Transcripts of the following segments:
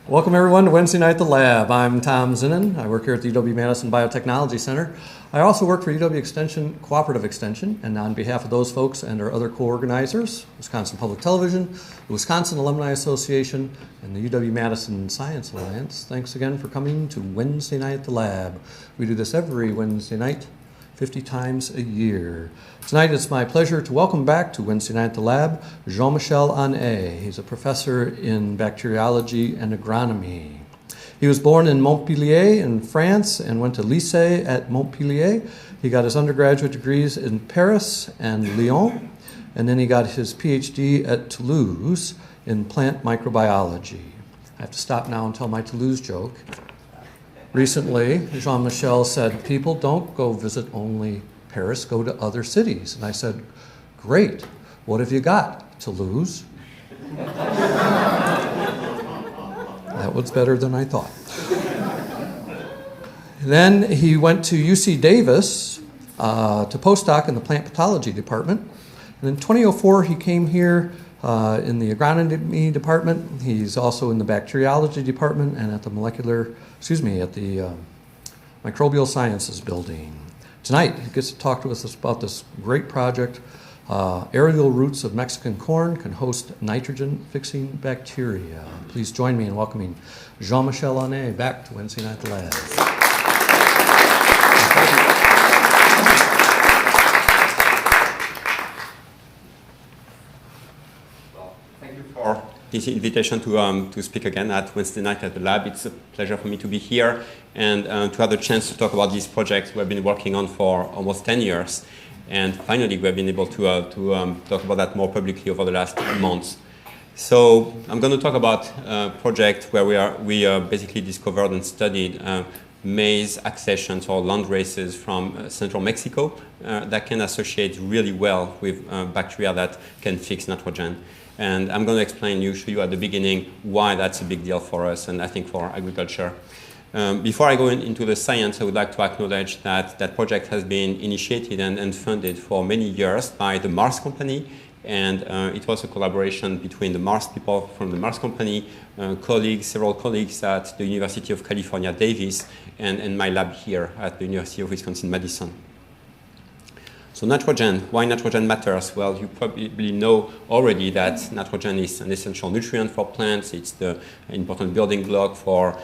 Welcome everyone to Wednesday Night at the Lab. I'm Tom Zinnan. I work here at the UW-Madison Biotechnology Center. I also work for UW Extension Cooperative Extension, and on behalf of those folks and our other co-organizers, Wisconsin Public Television, the Wisconsin Alumni Association, and the UW-Madison Science Alliance, thanks again for coming to Wednesday Night at the Lab. We do this every Wednesday night, 50 times a year. Tonight it's my pleasure to welcome back to Wednesday Night at the Lab Jean-Michel Ané. He's a professor in bacteriology and agronomy. He was born in Montpellier in France and went to Lycée at Montpellier. He got his undergraduate degrees in Paris and Lyon, and then he got his PhD at Toulouse in plant microbiology. I have to stop now and tell my Toulouse joke. Recently, Jean-Michel said, people don't go visit only Paris, go to other cities. And I said, great, what have you got, Toulouse? That was better than I thought. Then he went to UC Davis to postdoc in the plant pathology department. And in 2004, he came here in the agronomy department. He's also in the bacteriology department and at the microbial sciences building. Tonight, he gets to talk to us about this great project. Aerial roots of Mexican corn can host nitrogen-fixing bacteria. Please join me in welcoming Jean-Michel Ané back to Wednesday Night at the Lab. Thank you for this invitation to speak again at Wednesday Night at the Lab. It's a pleasure for me to be here and to have the chance to talk about this project we've been working on for almost 10 years. And finally, we've been able to talk about that more publicly over the last months. So I'm going to talk about a project where we basically discovered and studied maize accessions or land races from central Mexico that can associate really well with bacteria that can fix nitrogen. And I'm going to show you at the beginning why that's a big deal for us and I think for agriculture. Before I go into the science, I would like to acknowledge that that project has been initiated and funded for many years by the Mars company. And it was a collaboration between the Mars people from the Mars company, several colleagues at the University of California, Davis, and my lab here at the University of Wisconsin-Madison. So nitrogen, why nitrogen matters? Well, you probably know already that nitrogen is an essential nutrient for plants. It's the important building block for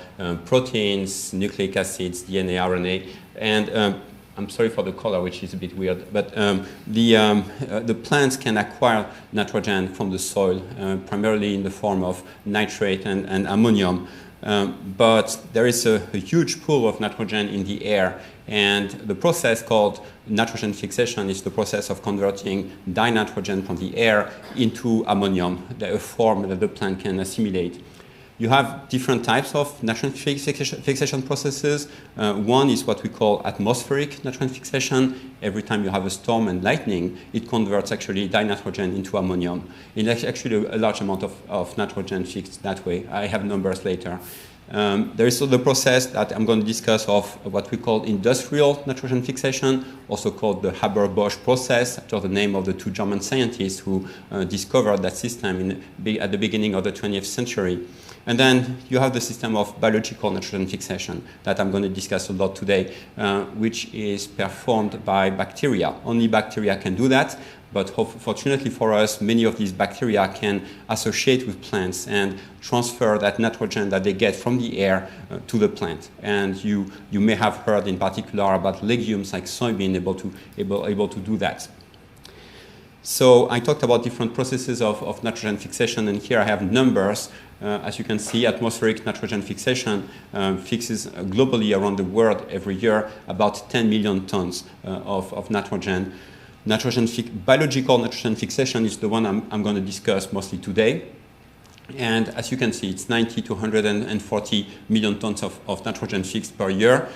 proteins, nucleic acids, DNA, RNA. And I'm sorry for the color, which is a bit weird, but the plants can acquire nitrogen from the soil, primarily in the form of nitrate and ammonium. But there is a huge pool of nitrogen in the air, and the process called nitrogen fixation is the process of converting dinitrogen from the air into ammonium, a form that the plant can assimilate. You have different types of nitrogen fixation processes. One is what we call atmospheric nitrogen fixation. Every time you have a storm and lightning, it converts actually dinitrogen into ammonium. It's actually a large amount of nitrogen fixed that way. I have numbers later. There is also the process that I'm going to discuss of what we call industrial nitrogen fixation, also called the Haber-Bosch process, after the name of the two German scientists who discovered that system at the beginning of the 20th century. And then you have the system of biological nitrogen fixation that I'm going to discuss a lot today, which is performed by bacteria. Only bacteria can do that, but fortunately for us, many of these bacteria can associate with plants and transfer that nitrogen that they get from the air to the plant. And you may have heard in particular about legumes like soybean able to do that. So I talked about different processes of nitrogen fixation, and here I have numbers. As you can see, atmospheric nitrogen fixation fixes globally around the world every year about 10 million tons of nitrogen. Biological nitrogen fixation is the one I'm going to discuss mostly today. And as you can see, it's 90 to 140 million tons of nitrogen fixed per year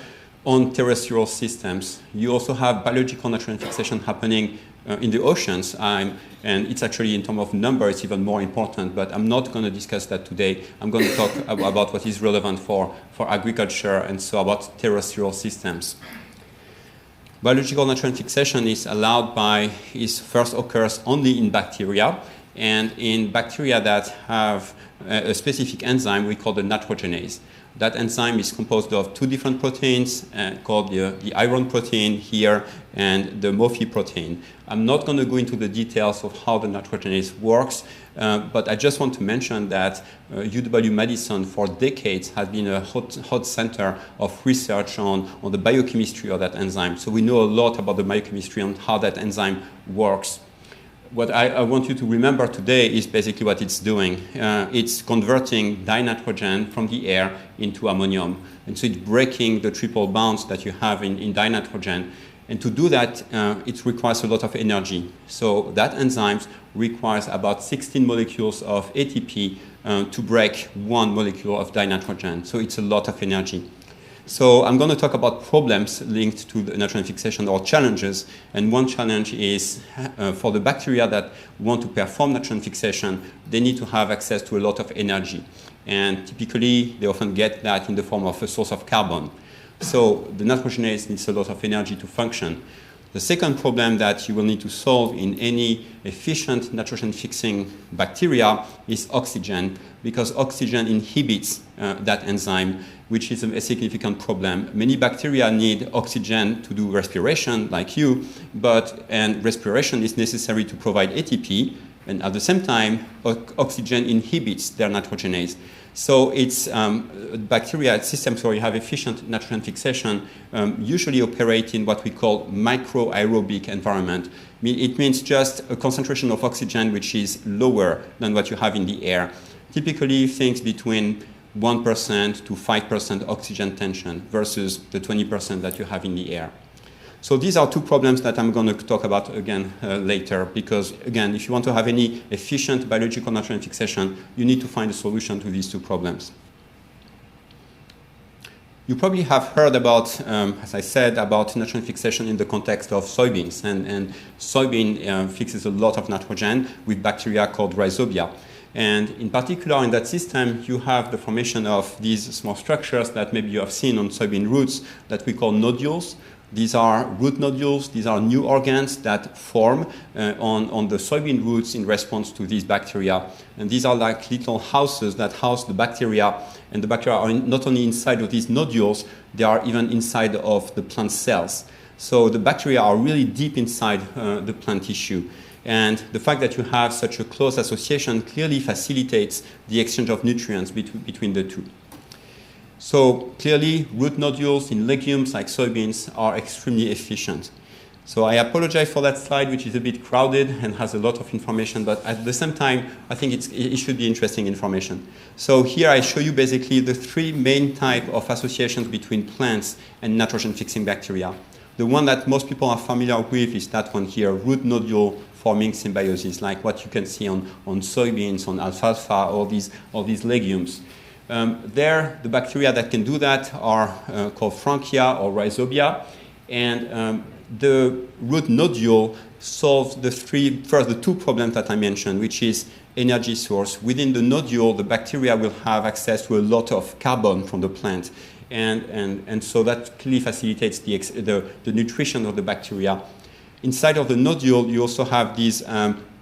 on terrestrial systems. You also have biological nitrogen fixation happening in the oceans, and it's actually in terms of number, it's even more important, but I'm not going to discuss that today. I'm going to talk about what is relevant for agriculture and so about terrestrial systems. Biological nitrogen fixation first occurs only in bacteria, and in bacteria that have a specific enzyme we call the nitrogenase. That enzyme is composed of two different proteins called the iron protein here and the MOFI protein. I'm not going to go into the details of how the nitrogenase works, but I just want to mention that UW-Madison for decades has been a hot center of research on the biochemistry of that enzyme. So we know a lot about the biochemistry and how that enzyme works. What I want you to remember today is basically what it's doing. It's converting dinitrogen from the air into ammonium. And so it's breaking the triple bonds that you have in dinitrogen. And to do that, it requires a lot of energy. So that enzyme requires about 16 molecules of ATP to break 1 molecule of dinitrogen. So it's a lot of energy. So I'm going to talk about problems linked to the nitrogen fixation or challenges. And one challenge is for the bacteria that want to perform nitrogen fixation, they need to have access to a lot of energy. And typically, they often get that in the form of a source of carbon. So the nitrogenase needs a lot of energy to function. The second problem that you will need to solve in any efficient nitrogen-fixing bacteria is oxygen, because oxygen inhibits that enzyme, which is a significant problem. Many bacteria need oxygen to do respiration, like you, and respiration is necessary to provide ATP, and at the same time, oxygen inhibits their nitrogenase. So it's bacteria systems where you have efficient nitrogen fixation usually operate in what we call microaerobic environment. It means just a concentration of oxygen which is lower than what you have in the air. Typically things between 1% to 5% oxygen tension versus the 20% that you have in the air. So these are two problems that I'm going to talk about again later, because again, if you want to have any efficient biological nitrogen fixation, you need to find a solution to these two problems. You probably have heard about, as I said, about nitrogen fixation in the context of soybeans, and soybean fixes a lot of nitrogen with bacteria called rhizobia. And in particular, in that system, you have the formation of these small structures that maybe you have seen on soybean roots that we call nodules. These are root nodules. These are new organs that form on the soybean roots in response to these bacteria. And these are like little houses that house the bacteria. And the bacteria are not only inside of these nodules, they are even inside of the plant cells. So the bacteria are really deep inside the plant tissue. And the fact that you have such a close association clearly facilitates the exchange of nutrients between the two. So clearly, root nodules in legumes like soybeans are extremely efficient. So I apologize for that slide, which is a bit crowded and has a lot of information, but at the same time, I think it should be interesting information. So here I show you basically the three main types of associations between plants and nitrogen-fixing bacteria. The one that most people are familiar with is that one here, root nodule forming symbiosis, like what you can see on soybeans, on alfalfa, all these legumes. There, the bacteria that can do that are called Frankia or rhizobia, and the root nodule solves the two problems that I mentioned, which is energy source. Within the nodule, the bacteria will have access to a lot of carbon from the plant, and so that clearly facilitates the nutrition of the bacteria. Inside of the nodule, you also have these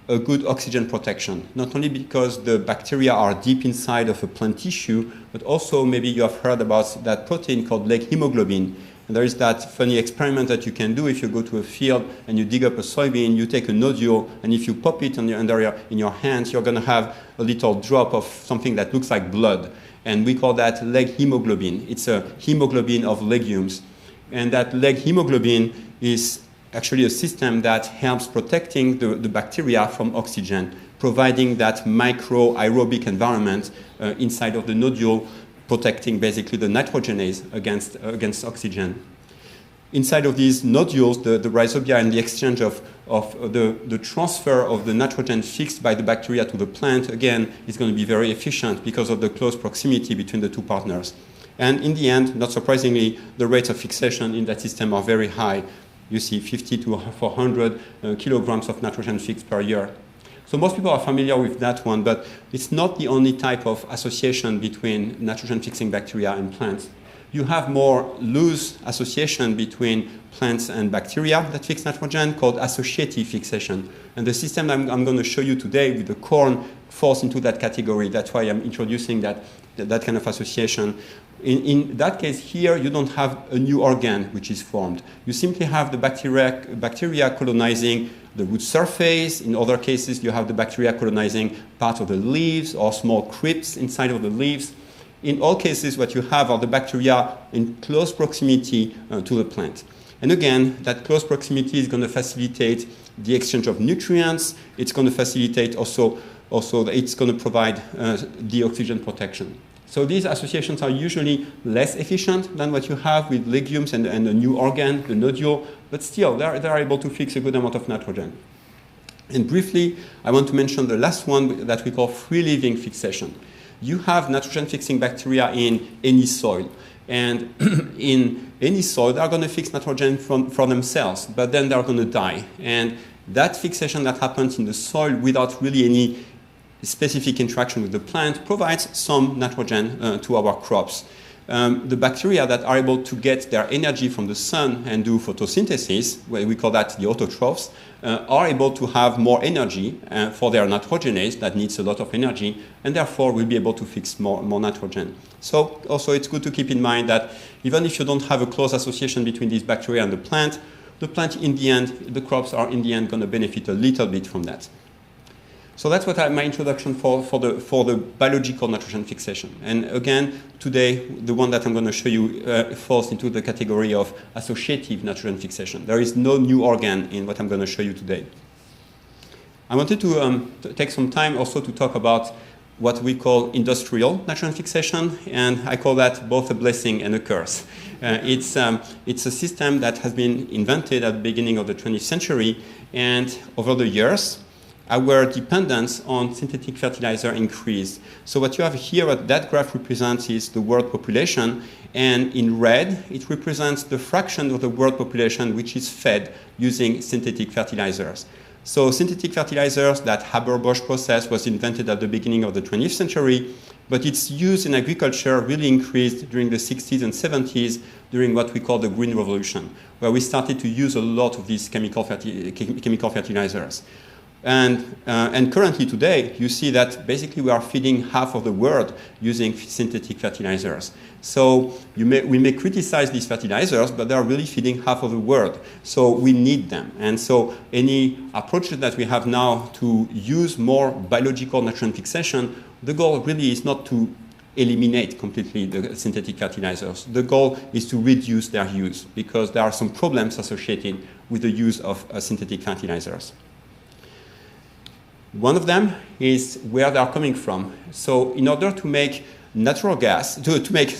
a good oxygen protection, not only because the bacteria are deep inside of a plant tissue, but also maybe you have heard about that protein called leg hemoglobin. And there is that funny experiment that you can do if you go to a field and you dig up a soybean, you take a nodule, and if you pop it in your hands, you're going to have a little drop of something that looks like blood. And we call that leg hemoglobin. It's a hemoglobin of legumes. And that leg hemoglobin is actually a system that helps protecting the bacteria from oxygen, providing that microaerobic environment inside of the nodule, protecting basically the nitrogenase against oxygen. Inside of these nodules, the rhizobia and the exchange of the transfer of the nitrogen fixed by the bacteria to the plant, again, is going to be very efficient because of the close proximity between the two partners. And in the end, not surprisingly, the rates of fixation in that system are very high. You see 50 to 400 kilograms of nitrogen fixed per year. So most people are familiar with that one, but it's not the only type of association between nitrogen-fixing bacteria and plants. you have more loose association between plants and bacteria that fix nitrogen called associative fixation. And the system I'm going to show you today with the corn falls into that category. That's why I'm introducing that kind of association. In that case here, you don't have a new organ which is formed. You simply have the bacteria colonizing the root surface. In other cases, you have the bacteria colonizing part of the leaves or small crypts inside of the leaves. In all cases, what you have are the bacteria in close proximity to the plant. And again, that close proximity is going to facilitate the exchange of nutrients. It's going to facilitate also it's going to provide the oxygen protection. So these associations are usually less efficient than what you have with legumes and a new organ, the nodule, but still they're able to fix a good amount of nitrogen. And briefly, I want to mention the last one that we call free-living fixation. You have nitrogen-fixing bacteria in any soil. And in any soil, they're going to fix nitrogen for themselves, but then they're going to die. And that fixation that happens in the soil without really any specific interaction with the plant provides some nitrogen to our crops. The bacteria that are able to get their energy from the sun and do photosynthesis, where we call that the autotrophs, are able to have more energy for their nitrogenase that needs a lot of energy, and therefore will be able to fix more nitrogen. So also it's good to keep in mind that even if you don't have a close association between these bacteria and the plant in the end, the crops are in the end going to benefit a little bit from that. So that's what my introduction for the biological nitrogen fixation. And again, today, the one that I'm going to show you falls into the category of associative nitrogen fixation. There is no new organ in what I'm going to show you today. I wanted to take some time also to talk about what we call industrial nitrogen fixation, and I call that both a blessing and a curse. It's a system that has been invented at the beginning of the 20th century, and over the years, our dependence on synthetic fertilizer increased. So what you have here, what that graph represents is the world population, and in red, it represents the fraction of the world population which is fed using synthetic fertilizers. So synthetic fertilizers, that Haber-Bosch process was invented at the beginning of the 20th century, but its use in agriculture really increased during the 60s and 70s during what we call the Green Revolution, where we started to use a lot of these chemical fertilizers. And currently today, you see that basically we are feeding half of the world using synthetic fertilizers. So we may criticize these fertilizers, but they are really feeding half of the world. So we need them. And so any approaches that we have now to use more biological nitrogen fixation, the goal really is not to eliminate completely the synthetic fertilizers. The goal is to reduce their use because there are some problems associated with the use of synthetic fertilizers. One of them is where they are coming from. So in order to make natural gas, to make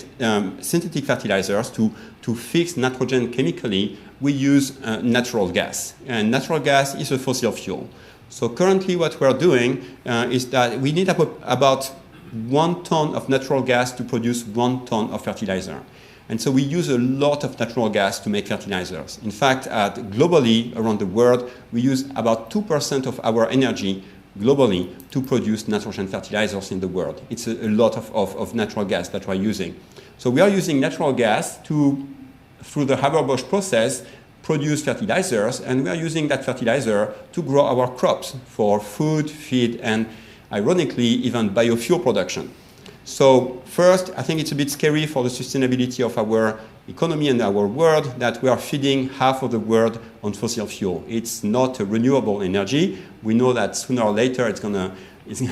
synthetic fertilizers, to fix nitrogen chemically, we use natural gas. And natural gas is a fossil fuel. So currently what we're doing is that we need about 1 ton of natural gas to produce 1 ton of fertilizer. And so we use a lot of natural gas to make fertilizers. In fact, globally, around the world, we use about 2% of our energy globally to produce nitrogen fertilizers in the world. It's a lot of natural gas that we're using. So we are using natural gas to, through the Haber-Bosch process, produce fertilizers, and we are using that fertilizer to grow our crops for food, feed, and ironically, even biofuel production. So first, I think it's a bit scary for the sustainability of our economy and our world that we are feeding half of the world on fossil fuel. It's not a renewable energy. We know that sooner or later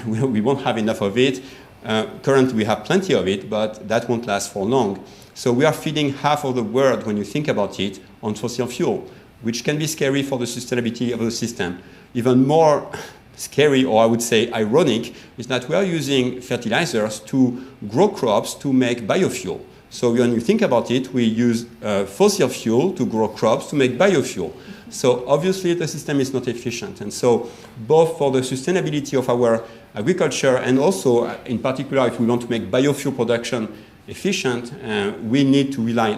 we won't have enough of it. Currently, we have plenty of it, but that won't last for long. So we are feeding half of the world, when you think about it, on fossil fuel, which can be scary for the sustainability of the system. Even more scary, or I would say ironic, is that we are using fertilizers to grow crops to make biofuel. So when you think about it, we use fossil fuel to grow crops to make biofuel. So obviously the system is not efficient. And so both for the sustainability of our agriculture and also in particular if we want to make biofuel production efficient, we need to rely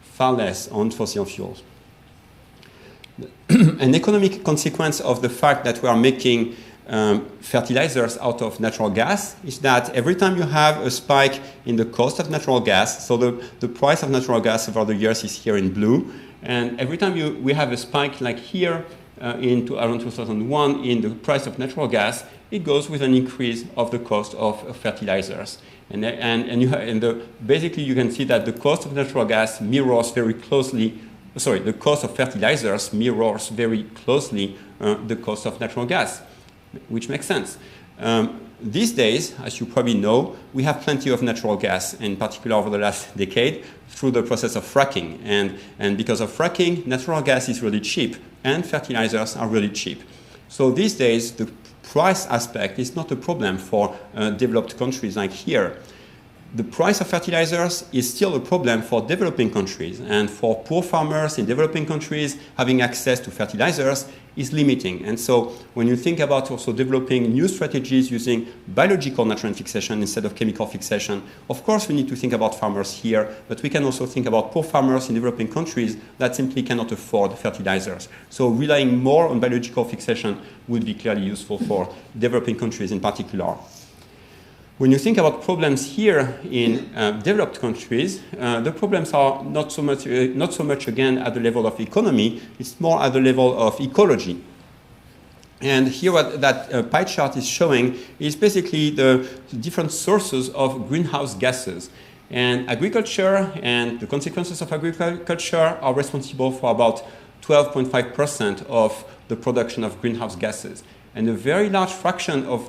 far less on fossil fuels. An economic consequence of the fact that we are making fertilizers out of natural gas is that every time you have a spike in the cost of natural gas, so the price of natural gas over the years is here in blue, and every time we have a spike like here around 2001 in the price of natural gas, it goes with an increase of the cost of fertilizers. Basically you can see that the cost of natural gas mirrors very closely, the cost of fertilizers mirrors very closely the cost of natural gas, which makes sense. These days, as you probably know, we have plenty of natural gas, in particular over the last decade, through the process of fracking. And because of fracking, natural gas is really cheap, and fertilizers are really cheap. So these days, the price aspect is not a problem for developed countries like here. The price of fertilizers is still a problem for developing countries, and for poor farmers in developing countries, having access to fertilizers is limiting. And so when you think about also developing new strategies using biological nutrient fixation instead of chemical fixation, of course we need to think about farmers here, but we can also think about poor farmers in developing countries that simply cannot afford fertilizers. So relying more on biological fixation would be clearly useful for developing countries in particular. When you think about problems here in developed countries, the problems are not so much again at the level of economy, it's more at the level of ecology. And here what that pie chart is showing is basically the different sources of greenhouse gases. And agriculture and the consequences of agriculture are responsible for about 12.5% of the production of greenhouse gases. And a very large fraction of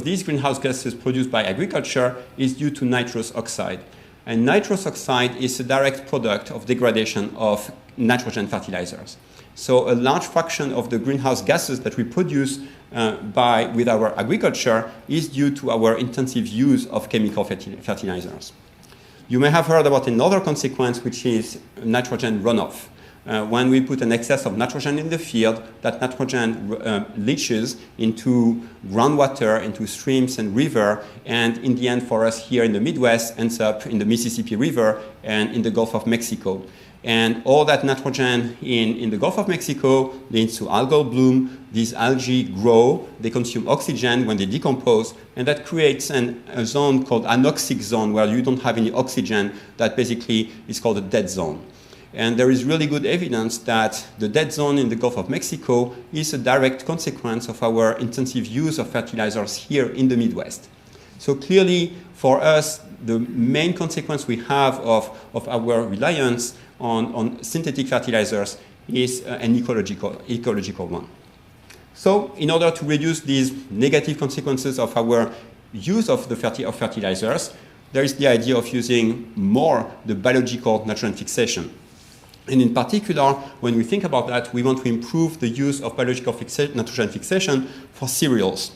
these greenhouse gases produced by agriculture is due to nitrous oxide. And nitrous oxide is a direct product of degradation of nitrogen fertilizers. So a large fraction of the greenhouse gases that we produce with our agriculture is due to our intensive use of chemical fertilizers. You may have heard about another consequence, which is nitrogen runoff. When we put an excess of nitrogen in the field, that nitrogen leaches into groundwater, into streams and river, and in the end for us here in the Midwest ends up in the Mississippi River and in the Gulf of Mexico. And all that nitrogen in the Gulf of Mexico leads to algal bloom. These algae grow, they consume oxygen when they decompose, and that creates a zone called anoxic zone where you don't have any oxygen. That basically is called a dead zone. And there is really good evidence that the dead zone in the Gulf of Mexico is a direct consequence of our intensive use of fertilizers here in the Midwest. So clearly, for us, the main consequence we have of our reliance on synthetic fertilizers is an ecological one. So in order to reduce these negative consequences of our use of fertilizers, there is the idea of using more the biological nutrient fixation. And in particular, when we think about that, we want to improve the use of biological nitrogen fixation for cereals.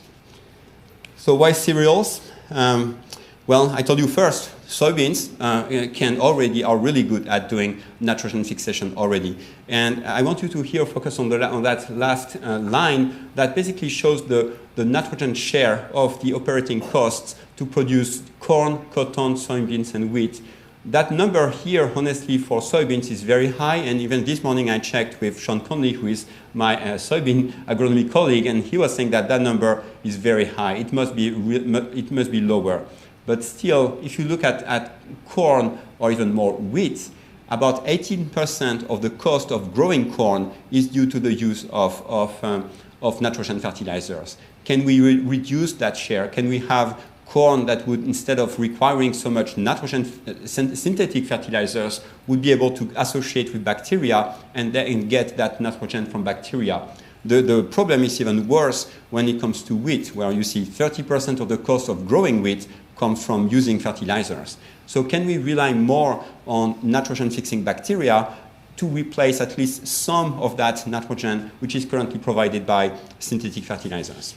So why cereals? Well, I told you first, soybeans are really good at doing nitrogen fixation already. And I want you to here focus on that last line that basically shows the nitrogen share of the operating costs to produce corn, cotton, soybeans, and wheat. That number here, honestly, for soybeans is very high, and even this morning I checked with Sean Conley, who is my soybean agronomy colleague, and he was saying that number is very high. It must be lower. But still, if you look at corn or even more wheat, about 18% of the cost of growing corn is due to the use of nitrogen fertilizers. Can we reduce that share? Can we have corn that would, instead of requiring so much nitrogen synthetic fertilizers, would be able to associate with bacteria and then get that nitrogen from bacteria? The problem is even worse when it comes to wheat, where you see 30% of the cost of growing wheat comes from using fertilizers. So can we rely more on nitrogen-fixing bacteria to replace at least some of that nitrogen which is currently provided by synthetic fertilizers?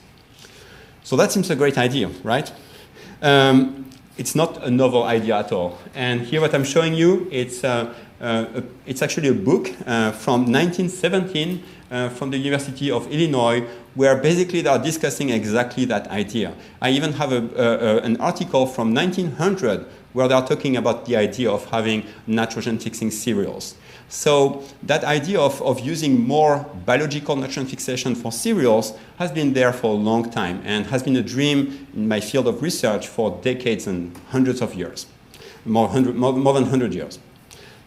So that seems a great idea, right? It's not a novel idea at all. And here what I'm showing you, it's actually a book from 1917 from the University of Illinois, where basically they are discussing exactly that idea. I even have an article from 1900 where they are talking about the idea of having nitrogen-fixing cereals. So that idea of using more biological nitrogen fixation for cereals has been there for a long time and has been a dream in my field of research for decades and hundreds of years, more than 100 years.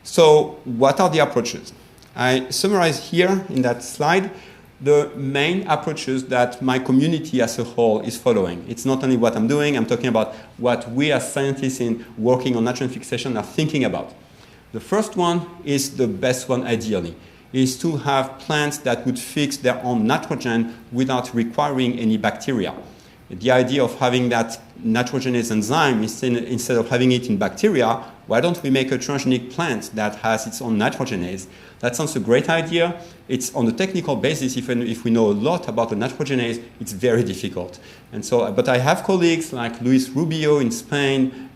So what are the approaches? I summarize here in that slide the main approaches that my community as a whole is following. It's not only what I'm doing, I'm talking about what we as scientists in working on nitrogen fixation are thinking about. The first one is the best one ideally, is to have plants that would fix their own nitrogen without requiring any bacteria. The idea of having that nitrogenase enzyme, instead of having it in bacteria, why don't we make a transgenic plant that has its own nitrogenase? That sounds a great idea. It's on the technical basis, even if we know a lot about the nitrogenase, it's very difficult. And so, but I have colleagues like Luis Rubio in Spain,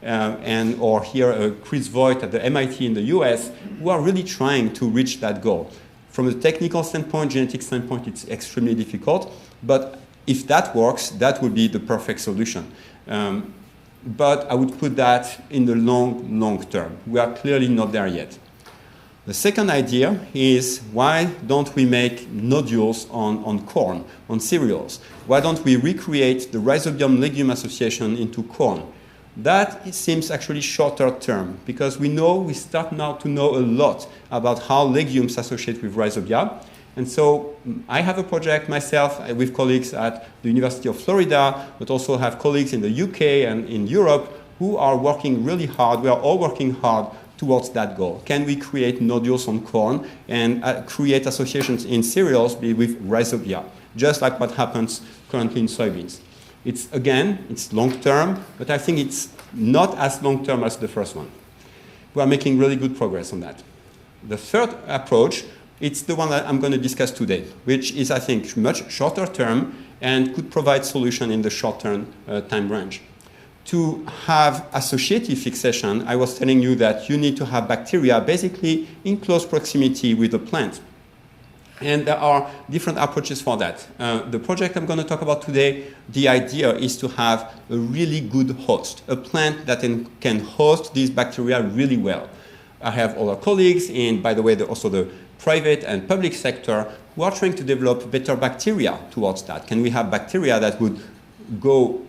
or here Chris Voigt at the MIT in the US, who are really trying to reach that goal. From a technical standpoint, genetic standpoint, it's extremely difficult, but if that works, that would be the perfect solution. But I would put that in the long term. We are clearly not there yet. The second idea is, why don't we make nodules on corn, on cereals? Why don't we recreate the rhizobium legume association into corn? That seems actually shorter term, because we start now to know a lot about how legumes associate with rhizobia. And so I have a project myself with colleagues at the University of Florida, but also have colleagues in the UK and in Europe who are working really hard. We are all working hard towards that goal. Can we create nodules on corn and create associations in cereals with rhizobia, just like what happens currently in soybeans? It's long term, but I think it's not as long term as the first one. We are making really good progress on that. The third approach, it's the one that I'm going to discuss today, which is, I think, much shorter term and could provide solution in the short term time range. To have associative fixation, I was telling you that you need to have bacteria basically in close proximity with the plant. And there are different approaches for that. The project I'm going to talk about today, the idea is to have a really good host, a plant that can host these bacteria really well. I have other colleagues in, by the way, also the private and public sector who are trying to develop better bacteria towards that. Can we have bacteria that would go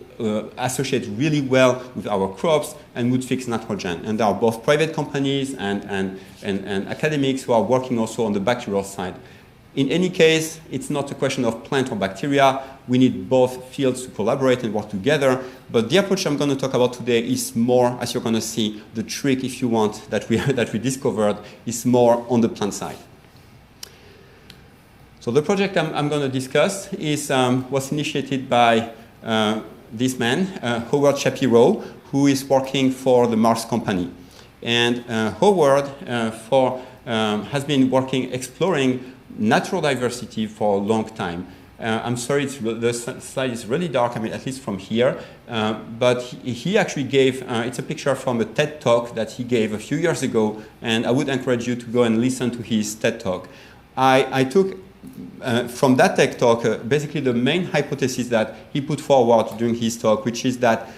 associate really well with our crops and would fix nitrogen? And there are both private companies and academics who are working also on the bacterial side. In any case, it's not a question of plant or bacteria. We need both fields to collaborate and work together. But the approach I'm going to talk about today is more, as you're going to see, the trick, if you want, that we discovered is more on the plant side. So the project I'm going to discuss was initiated by this man, Howard Shapiro, who is working for the Mars company. And Howard has been exploring natural diversity for a long time. I'm sorry, the slide is really dark, I mean, at least from here. But he actually gave, it's a picture from a TED Talk that he gave a few years ago, and I would encourage you to go and listen to his TED Talk. I took from that TED Talk, basically the main hypothesis that he put forward during his talk, which is that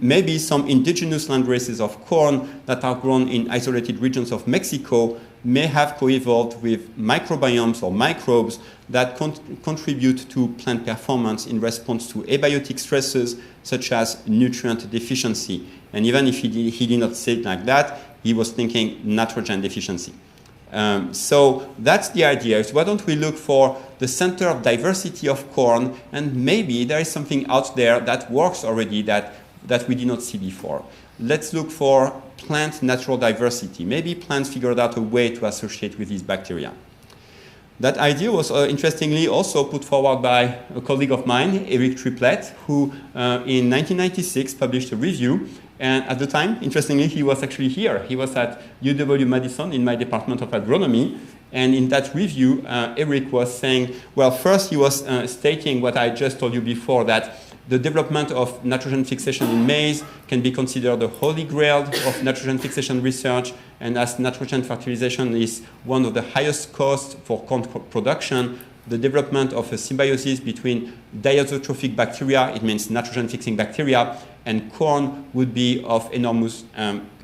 maybe some indigenous land races of corn that are grown in isolated regions of Mexico may have co-evolved with microbiomes or microbes that contribute to plant performance in response to abiotic stresses such as nutrient deficiency. And even if he did not say it like that, he was thinking nitrogen deficiency. So that's the idea. So why don't we look for the center of diversity of corn, and maybe there is something out there that works already that we did not see before. Let's look for plant natural diversity. Maybe plants figured out a way to associate with these bacteria. That idea was interestingly also put forward by a colleague of mine, Eric Triplett, who in 1996 published a review. And at the time, interestingly, he was actually here. He was at UW-Madison in my department of agronomy. And in that review, Eric was saying, well, first he was stating what I just told you before, that the development of nitrogen fixation in maize can be considered the holy grail of nitrogen fixation research. And as nitrogen fertilization is one of the highest costs for corn production, the development of a symbiosis between diazotrophic bacteria, it means nitrogen-fixing bacteria, and corn would be of enormous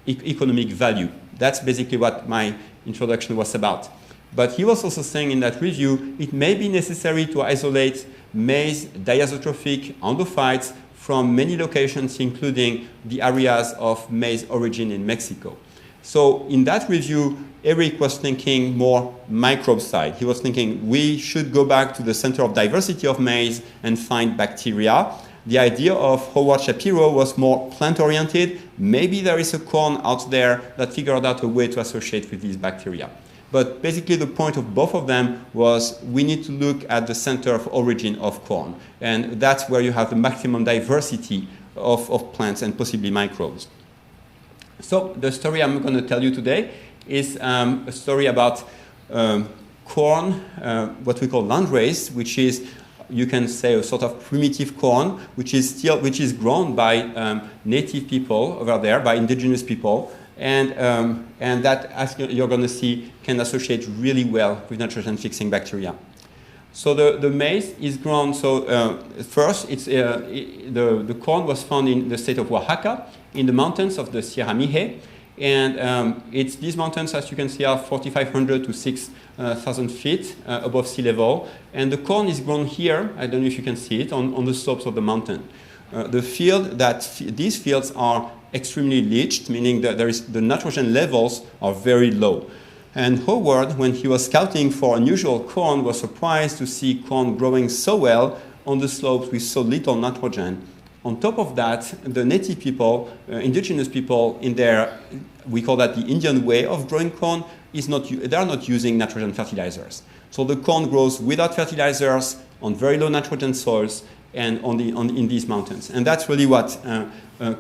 economic value. That's basically what my introduction was about. But he was also saying in that review, it may be necessary to isolate maize diazotrophic endophytes from many locations, including the areas of maize origin in Mexico. So in that review, Eric was thinking more microbe side. He was thinking we should go back to the center of diversity of maize and find bacteria. The idea of Howard Shapiro was more plant-oriented. Maybe there is a corn out there that figured out a way to associate with these bacteria. But basically the point of both of them was we need to look at the center of origin of corn. And that's where you have the maximum diversity of plants and possibly microbes. So the story I'm going to tell you today is a story about corn, what we call landrace, which is, you can say, a sort of primitive corn, which is grown by native people over there, by indigenous people, and that, as you're going to see, can associate really well with nitrogen-fixing bacteria. So the maize is grown. So first, the corn was found in the state of Oaxaca, in the mountains of the Sierra Mije. And these mountains, as you can see, are 4,500 to 6,000 feet above sea level. And the corn is grown here, I don't know if you can see it, on the slopes of the mountain. These fields are extremely leached, meaning that the nitrogen levels are very low. And Howard, when he was scouting for unusual corn, was surprised to see corn growing so well on the slopes with so little nitrogen. On top of that, the native people, indigenous people, in their, we call that the Indian way of growing corn, they are not using nitrogen fertilizers. So the corn grows without fertilizers on very low nitrogen soils and in these mountains. And that's really what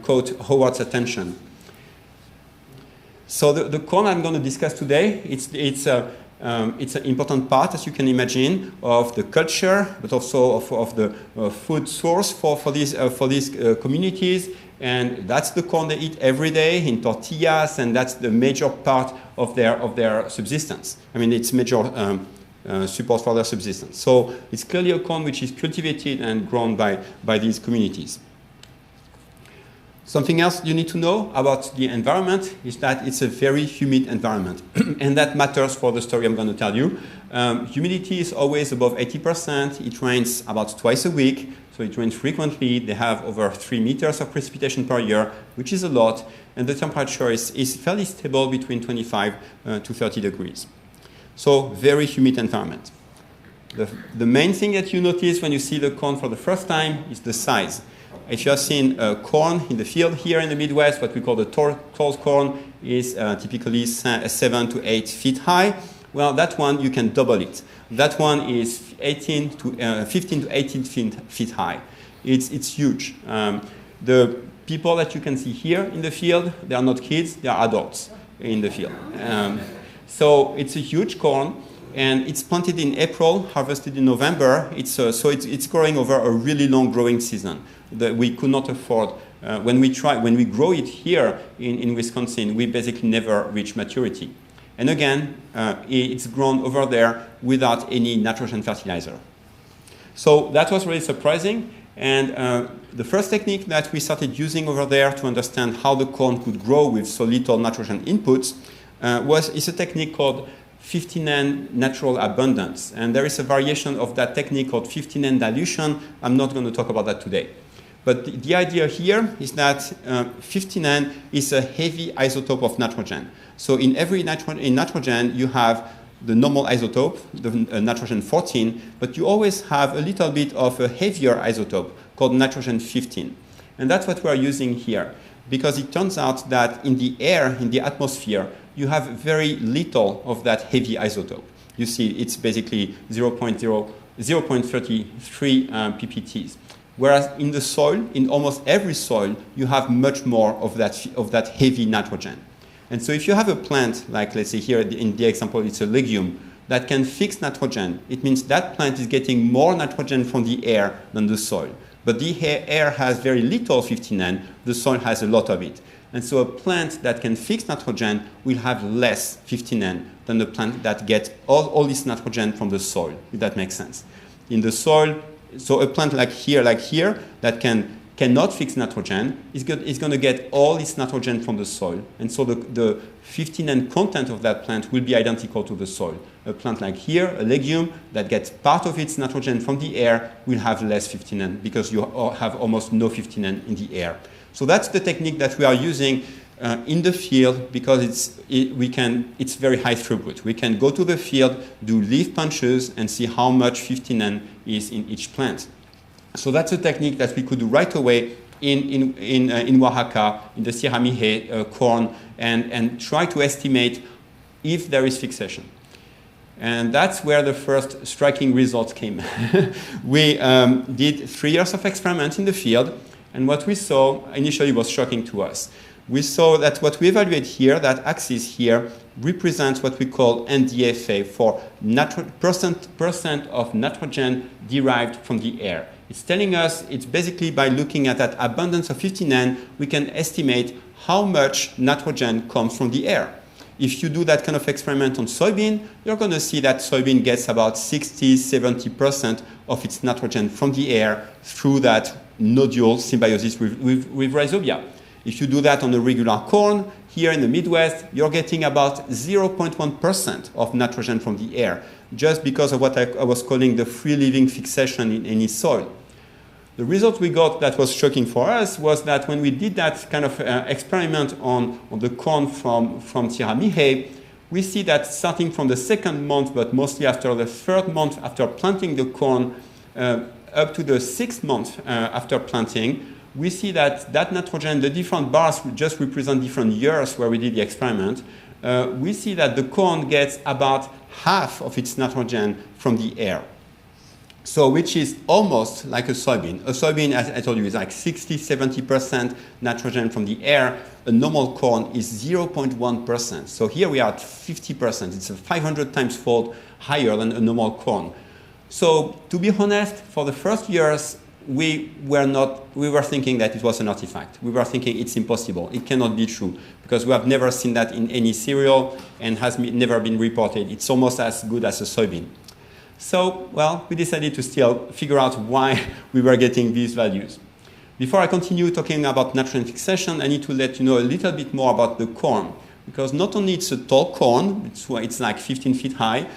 caught Howard's attention. So the corn I'm going to discuss today, it's an important part, as you can imagine, of the culture, but also of the food source for these communities. And that's the corn they eat every day in tortillas, and that's the major part of their subsistence. I mean, it's major support for their subsistence. So it's clearly a corn which is cultivated and grown by these communities. Something else you need to know about the environment is that it's a very humid environment. And that matters for the story I'm going to tell you. Humidity is always above 80%. It rains about twice a week, so it rains frequently. They have over 3 meters of precipitation per year, which is a lot. And the temperature is fairly stable between 25 to 30 degrees. So very humid environment. The main thing that you notice when you see the corn for the first time is the size. If you have seen corn in the field here in the Midwest, what we call the tall corn is typically 7 to 8 feet high. Well, that one, you can double it. That one is 15 to 18 feet high. It's huge. The people that you can see here in the field, they are not kids, they are adults in the field. So it's a huge corn. And it's planted in April, harvested in November. So it's growing over a really long growing season that we could not afford. When we grow it here in Wisconsin, we basically never reach maturity. And again, it's grown over there without any nitrogen fertilizer. So that was really surprising. And the first technique that we started using over there to understand how the corn could grow with so little nitrogen inputs is a technique called 15N natural abundance. And there is a variation of that technique called 15N dilution. I'm not going to talk about that today. But the idea here is that 15N is a heavy isotope of nitrogen. So in every nitrogen, you have the normal isotope, the nitrogen 14, but you always have a little bit of a heavier isotope called nitrogen 15. And that's what we're using here, because it turns out that in the air, in the atmosphere, you have very little of that heavy isotope. You see, it's basically 0.33 ppts. Whereas in the soil, in almost every soil, you have much more of that heavy nitrogen. And so if you have a plant, like let's say here in the example, it's a legume, that can fix nitrogen, it means that plant is getting more nitrogen from the air than the soil. but the air has very little 15N, the soil has a lot of it. And so a plant that can fix nitrogen will have less 15N than the plant that gets all this nitrogen from the soil, if that makes sense. In the soil, so a plant like here, that cannot fix nitrogen is going to get all its nitrogen from the soil. And so the 15N content of that plant will be identical to the soil. A plant like here, a legume that gets part of its nitrogen from the air will have less 15N because you have almost no 15N in the air. So that's the technique that we are using in the field because it's very high throughput. We can go to the field, do leaf punches, and see how much 15N is in each plant. So that's a technique that we could do right away in Oaxaca, in the Sierra Mije corn, and try to estimate if there is fixation. And that's where the first striking results came. We did 3 years of experiment in the field, and what we saw initially was shocking to us. We saw that what we evaluate here, that axis here, represents what we call NDFA for percent of nitrogen derived from the air. It's telling us, it's basically by looking at that abundance of 15N, we can estimate how much nitrogen comes from the air. If you do that kind of experiment on soybean, you're going to see that soybean gets about 60–70% of its nitrogen from the air through that nodule symbiosis with rhizobia. If you do that on a regular corn, here in the Midwest, you're getting about 0.1% of nitrogen from the air, just because of what I was calling the free living fixation in any soil. The result we got that was shocking for us was that when we did that kind of experiment on the corn from Sierra Mije, we see that starting from the 2nd month, but mostly after the 3rd month after planting the corn, up to the 6th month after planting, we see that nitrogen, the different bars just represent different years where we did the experiment. We see that the corn gets about half of its nitrogen from the air. So which is almost like a soybean. A soybean, as I told you, is like 60–70% nitrogen from the air. A normal corn is 0.1%. So here we are at 50%. It's a 500 times fold higher than a normal corn. So to be honest, for the first years, we were thinking that it was an artifact. We were thinking it's impossible. It cannot be true because we have never seen that in any cereal and has never been reported. It's almost as good as a soybean. So, well, we decided to still figure out why we were getting these values. Before I continue talking about nitrogen fixation, I need to let you know a little bit more about the corn. Because not only it's a tall corn, it's like 15 feet high,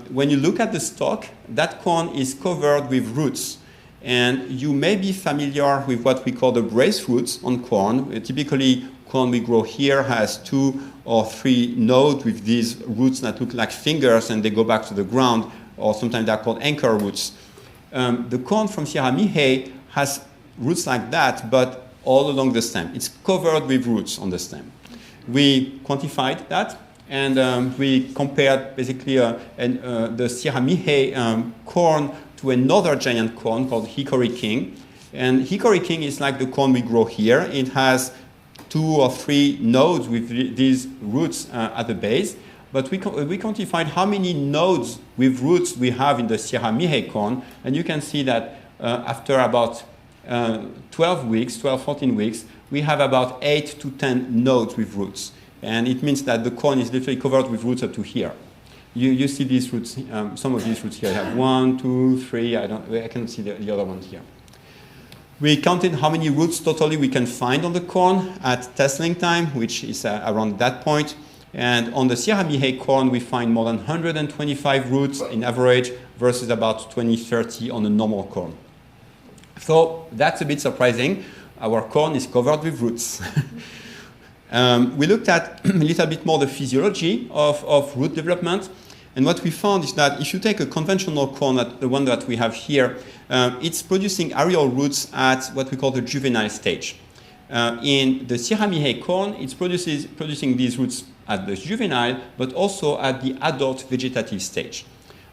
when you look at the stalk, that corn is covered with roots. And you may be familiar with what we call the brace roots on corn. Typically, corn we grow here has 2 or 3 nodes with these roots that look like fingers and they go back to the ground, or sometimes they're called anchor roots. The corn from Sierra Mije has roots like that, but all along the stem. It's covered with roots on the stem. We quantified that, and we compared basically the Sierra Mije corn to another giant corn called Hickory King. And Hickory King is like the corn we grow here. It has 2 or 3 nodes with these roots at the base. But we quantified how many nodes with roots we have in the Sierra Mije corn. And you can see that after about 12 weeks, 14 weeks, we have about 8 to 10 nodes with roots. And it means that the corn is literally covered with roots up to here. You see these roots, some of these roots here. I have 1, 2, 3, I can see the other one here. We counted how many roots totally we can find on the corn at tasseling time, which is around that point. And on the Sierra Mije corn, we find more than 125 roots in average versus about 20–30 on a normal corn. So that's a bit surprising. Our corn is covered with roots. We looked at a little bit more the physiology of root development. And what we found is that if you take a conventional corn, the one that we have here, it's producing aerial roots at what we call the juvenile stage. In the Sierra Mije corn, it's producing these roots at the juvenile, but also at the adult vegetative stage.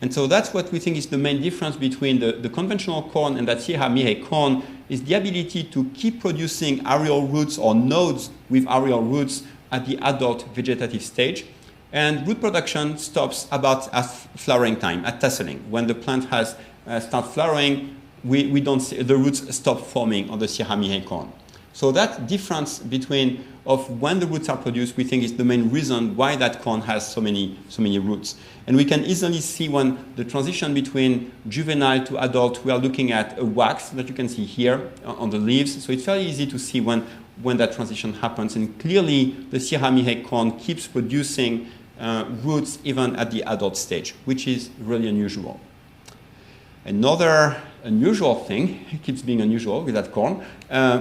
And so that's what we think is the main difference between the conventional corn and that Sierra Mije corn, is the ability to keep producing aerial roots or nodes with aerial roots at the adult vegetative stage. And root production stops about at flowering time, at tasseling. When the plant has start flowering, we don't see, the roots stop forming on the Sierra Mije corn. So that difference between of when the roots are produced, we think is the main reason why that corn has so many roots. And we can easily see when the transition between juvenile to adult, we are looking at a wax that you can see here on the leaves. So it's very easy to see when that transition happens. And clearly, the Sierra Mije corn keeps producing roots even at the adult stage, which is really unusual. Another unusual thing, it keeps being unusual with that corn,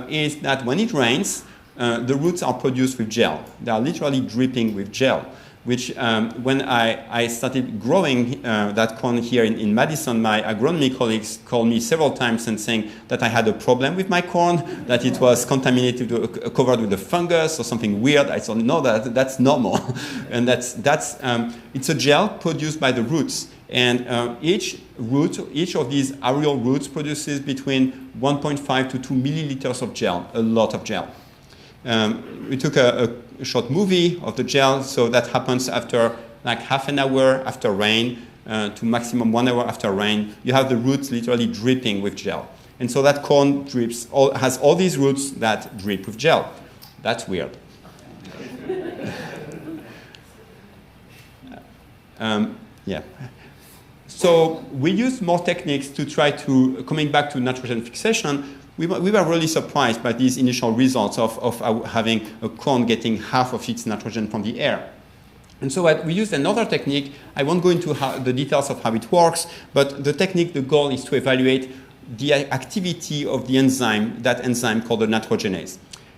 is that when it rains, the roots are produced with gel. They are literally dripping with gel, which when I started growing that corn here in Madison, my agronomy colleagues called me several times and saying that I had a problem with my corn, that it was contaminated, covered with a fungus or something weird. I thought, no, that's normal. And it's a gel produced by the roots. And each of these aerial roots produces between 1.5 to 2 milliliters of gel, a lot of gel. We took a short movie of the gel, so that happens after like half an hour after rain to maximum 1 hour after rain. You have the roots literally dripping with gel. And so that corn has all these roots that drip with gel. That's weird. Yeah. So we used more techniques to try to, coming back to nitrogen fixation, we were really surprised by these initial results of having a corn getting half of its nitrogen from the air. And so we used another technique. I won't go into the details of how it works, but the technique, the goal is to evaluate the activity of the enzyme, that enzyme called the nitrogenase.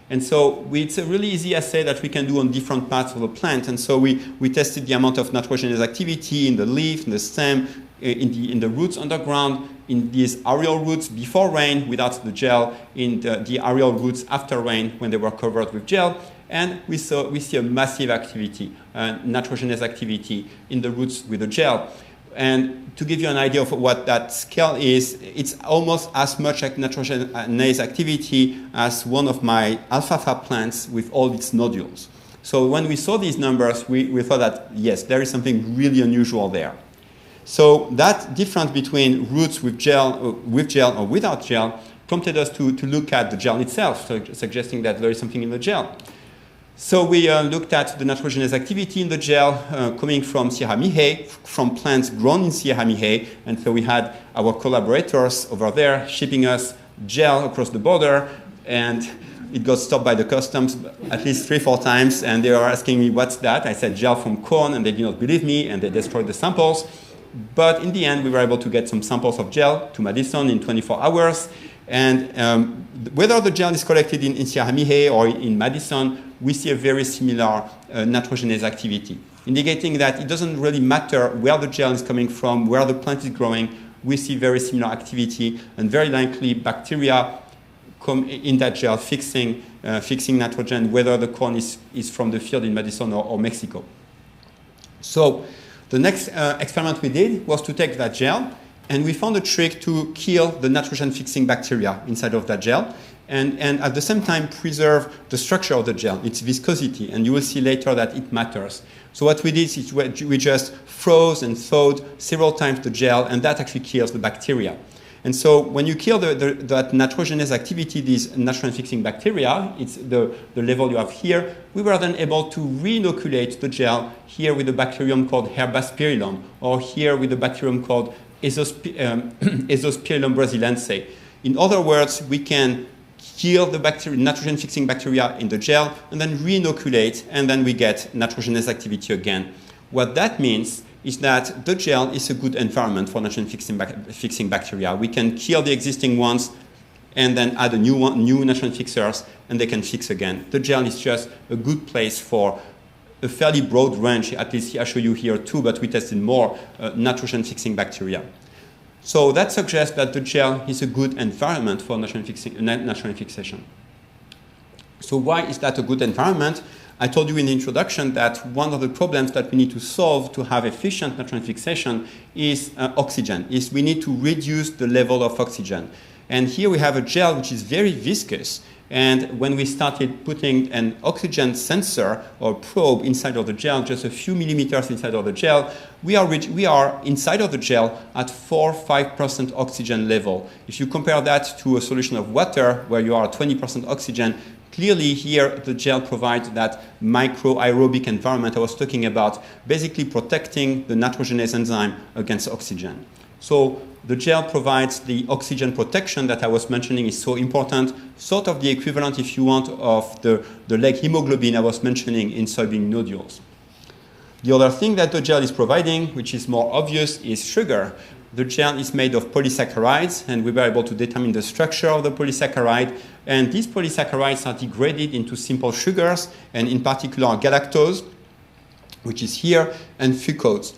And so it's a really easy assay that we can do on different parts of the plant. And so we tested the amount of nitrogenase activity in the leaf, in the stem, in the roots underground, in these aerial roots before rain without the gel, in the aerial roots after rain when they were covered with gel. And we see a massive activity, nitrogenase activity in the roots with the gel. And to give you an idea of what that scale is, it's almost as much like nitrogenase activity as one of my alfalfa plants with all its nodules. So when we saw these numbers, we thought that, yes, there is something really unusual there. So that difference between roots with gel or without gel prompted us to look at the gel itself, so suggesting that there is something in the gel. So we looked at the nitrogenase activity in the gel coming from Sierra Mije, from plants grown in Sierra Mije. And so we had our collaborators over there shipping us gel across the border. And it got stopped by the customs at least 3-4 times. And they were asking me, what's that? I said, gel from corn. And they did not believe me. And they destroyed the samples. But in the end, we were able to get some samples of gel to Madison in 24 hours. And whether the gel is collected in Sierra Mije or in Madison, we see a very similar nitrogenase activity, indicating that it doesn't really matter where the gel is coming from, where the plant is growing. We see very similar activity, and very likely bacteria come in that gel fixing nitrogen, whether the corn is from the field in Madison or Mexico. So the next experiment we did was to take that gel, and we found a trick to kill the nitrogen-fixing bacteria inside of that gel, and at the same time preserve the structure of the gel, its viscosity, and you will see later that it matters. So what we did is we just froze and thawed several times the gel, and that actually kills the bacteria. And so when you kill that nitrogenase activity, these nitrogen-fixing bacteria, it's the level you have here, we were then able to re-inoculate the gel here with a bacterium called Herbacterium, or here with a bacterium called Azospirillum brasilense. In other words, we can kill the nitrogen-fixing bacteria in the gel and then re-inoculate, and then we get nitrogenase activity again. What that means is that the gel is a good environment for nitrogen-fixing bacteria. We can kill the existing ones and then add a new nitrogen fixers, and they can fix again. The gel is just a good place for a fairly broad range, at least I show you here too, but we tested more nitrogen-fixing bacteria. So that suggests that the gel is a good environment for nitrogen fixation. So why is that a good environment? I told you in the introduction that one of the problems that we need to solve to have efficient nitrogen fixation is oxygen, we need to reduce the level of oxygen. And here we have a gel which is very viscous, And when we started putting an oxygen sensor or probe inside of the gel, just a few millimeters inside of the gel, we are inside of the gel at 4-5% oxygen level. If you compare that to a solution of water where you are at 20% oxygen, clearly here the gel provides that microaerobic environment I was talking about, basically protecting the nitrogenase enzyme against oxygen. So the gel provides the oxygen protection that I was mentioning is so important, sort of the equivalent, if you want, of the leg hemoglobin I was mentioning in soybean nodules. The other thing that the gel is providing, which is more obvious, is sugar. The gel is made of polysaccharides, and we were able to determine the structure of the polysaccharide. And these polysaccharides are degraded into simple sugars, and in particular galactose, which is here, and fructose.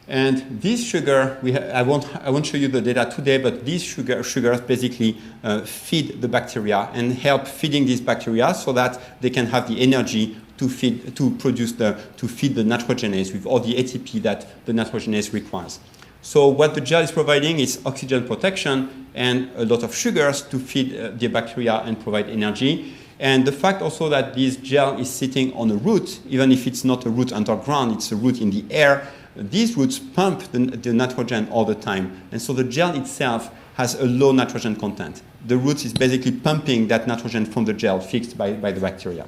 And this sugar, I won't show you the data today, but these sugars basically feed the bacteria and help feeding these bacteria so that they can have the energy to feed the nitrogenase with all the ATP that the nitrogenase requires. So what the gel is providing is oxygen protection and a lot of sugars to feed the bacteria and provide energy. And the fact also that this gel is sitting on a root, even if it's not a root underground, it's a root in the air, these roots pump the nitrogen all the time. And so the gel itself has a low nitrogen content. The root is basically pumping that nitrogen from the gel fixed by the bacteria.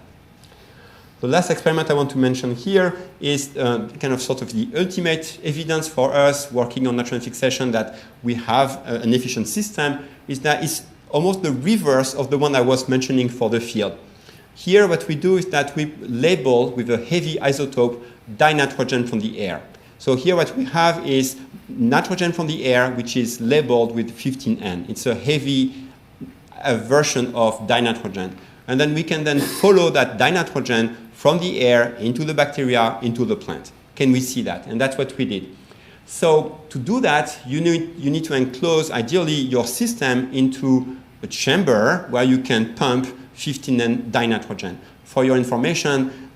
The last experiment I want to mention here is kind of sort of the ultimate evidence for us working on nitrogen fixation that we have an efficient system, is that it's almost the reverse of the one I was mentioning for the field. Here what we do is that we label with a heavy isotope dinitrogen from the air. So here what we have is nitrogen from the air, which is labeled with 15N. It's a heavy version of dinitrogen. And then we can then follow that dinitrogen from the air into the bacteria, into the plant. Can we see that? And that's what we did. So to do that, you need to enclose, ideally, your system into a chamber where you can pump 15N dinitrogen. For your information,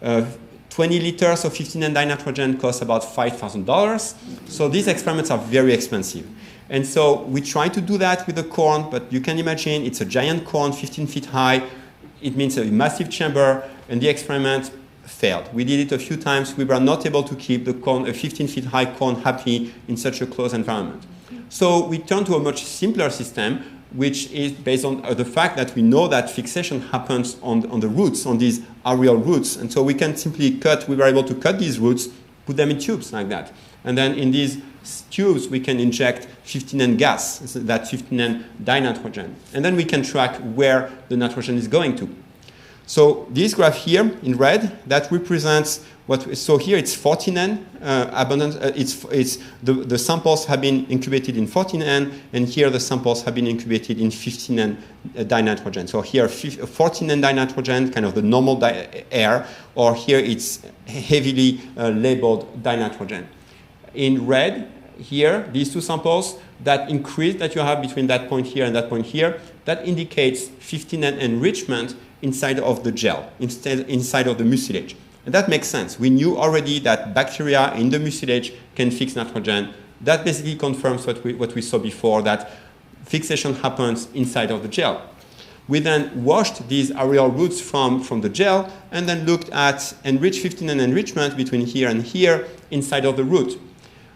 20 liters of 15N dinitrogen costs about $5,000. So these experiments are very expensive. And so we try to do that with the corn, but you can imagine it's a giant corn, 15 feet high. It means a massive chamber, and the experiment failed. We did it a few times. We were not able to keep the corn, a 15 feet high corn, happy in such a closed environment. So we turned to a much simpler system, which is based on the fact that we know that fixation happens on the roots, on these aerial roots. And so we can simply we were able to cut these roots, put them in tubes like that. And then in these tubes, we can inject 15N gas, that 15N dinitrogen. And then we can track where the nitrogen is going to. So this graph here in red, that represents so here it's 14N abundance. The samples have been incubated in 14N, and here the samples have been incubated in 15N dinitrogen. So here 14N dinitrogen, kind of the normal air, or here it's heavily labeled dinitrogen. In red, here, these two samples, that increase that you have between that point here and that point here, that indicates 15N enrichment inside of the gel, inside of the mucilage. And that makes sense. We knew already that bacteria in the mucilage can fix nitrogen. That basically confirms what we saw before, that fixation happens inside of the gel. We then washed these aerial roots from the gel and then looked at enriched 15N enrichment between here and here inside of the root.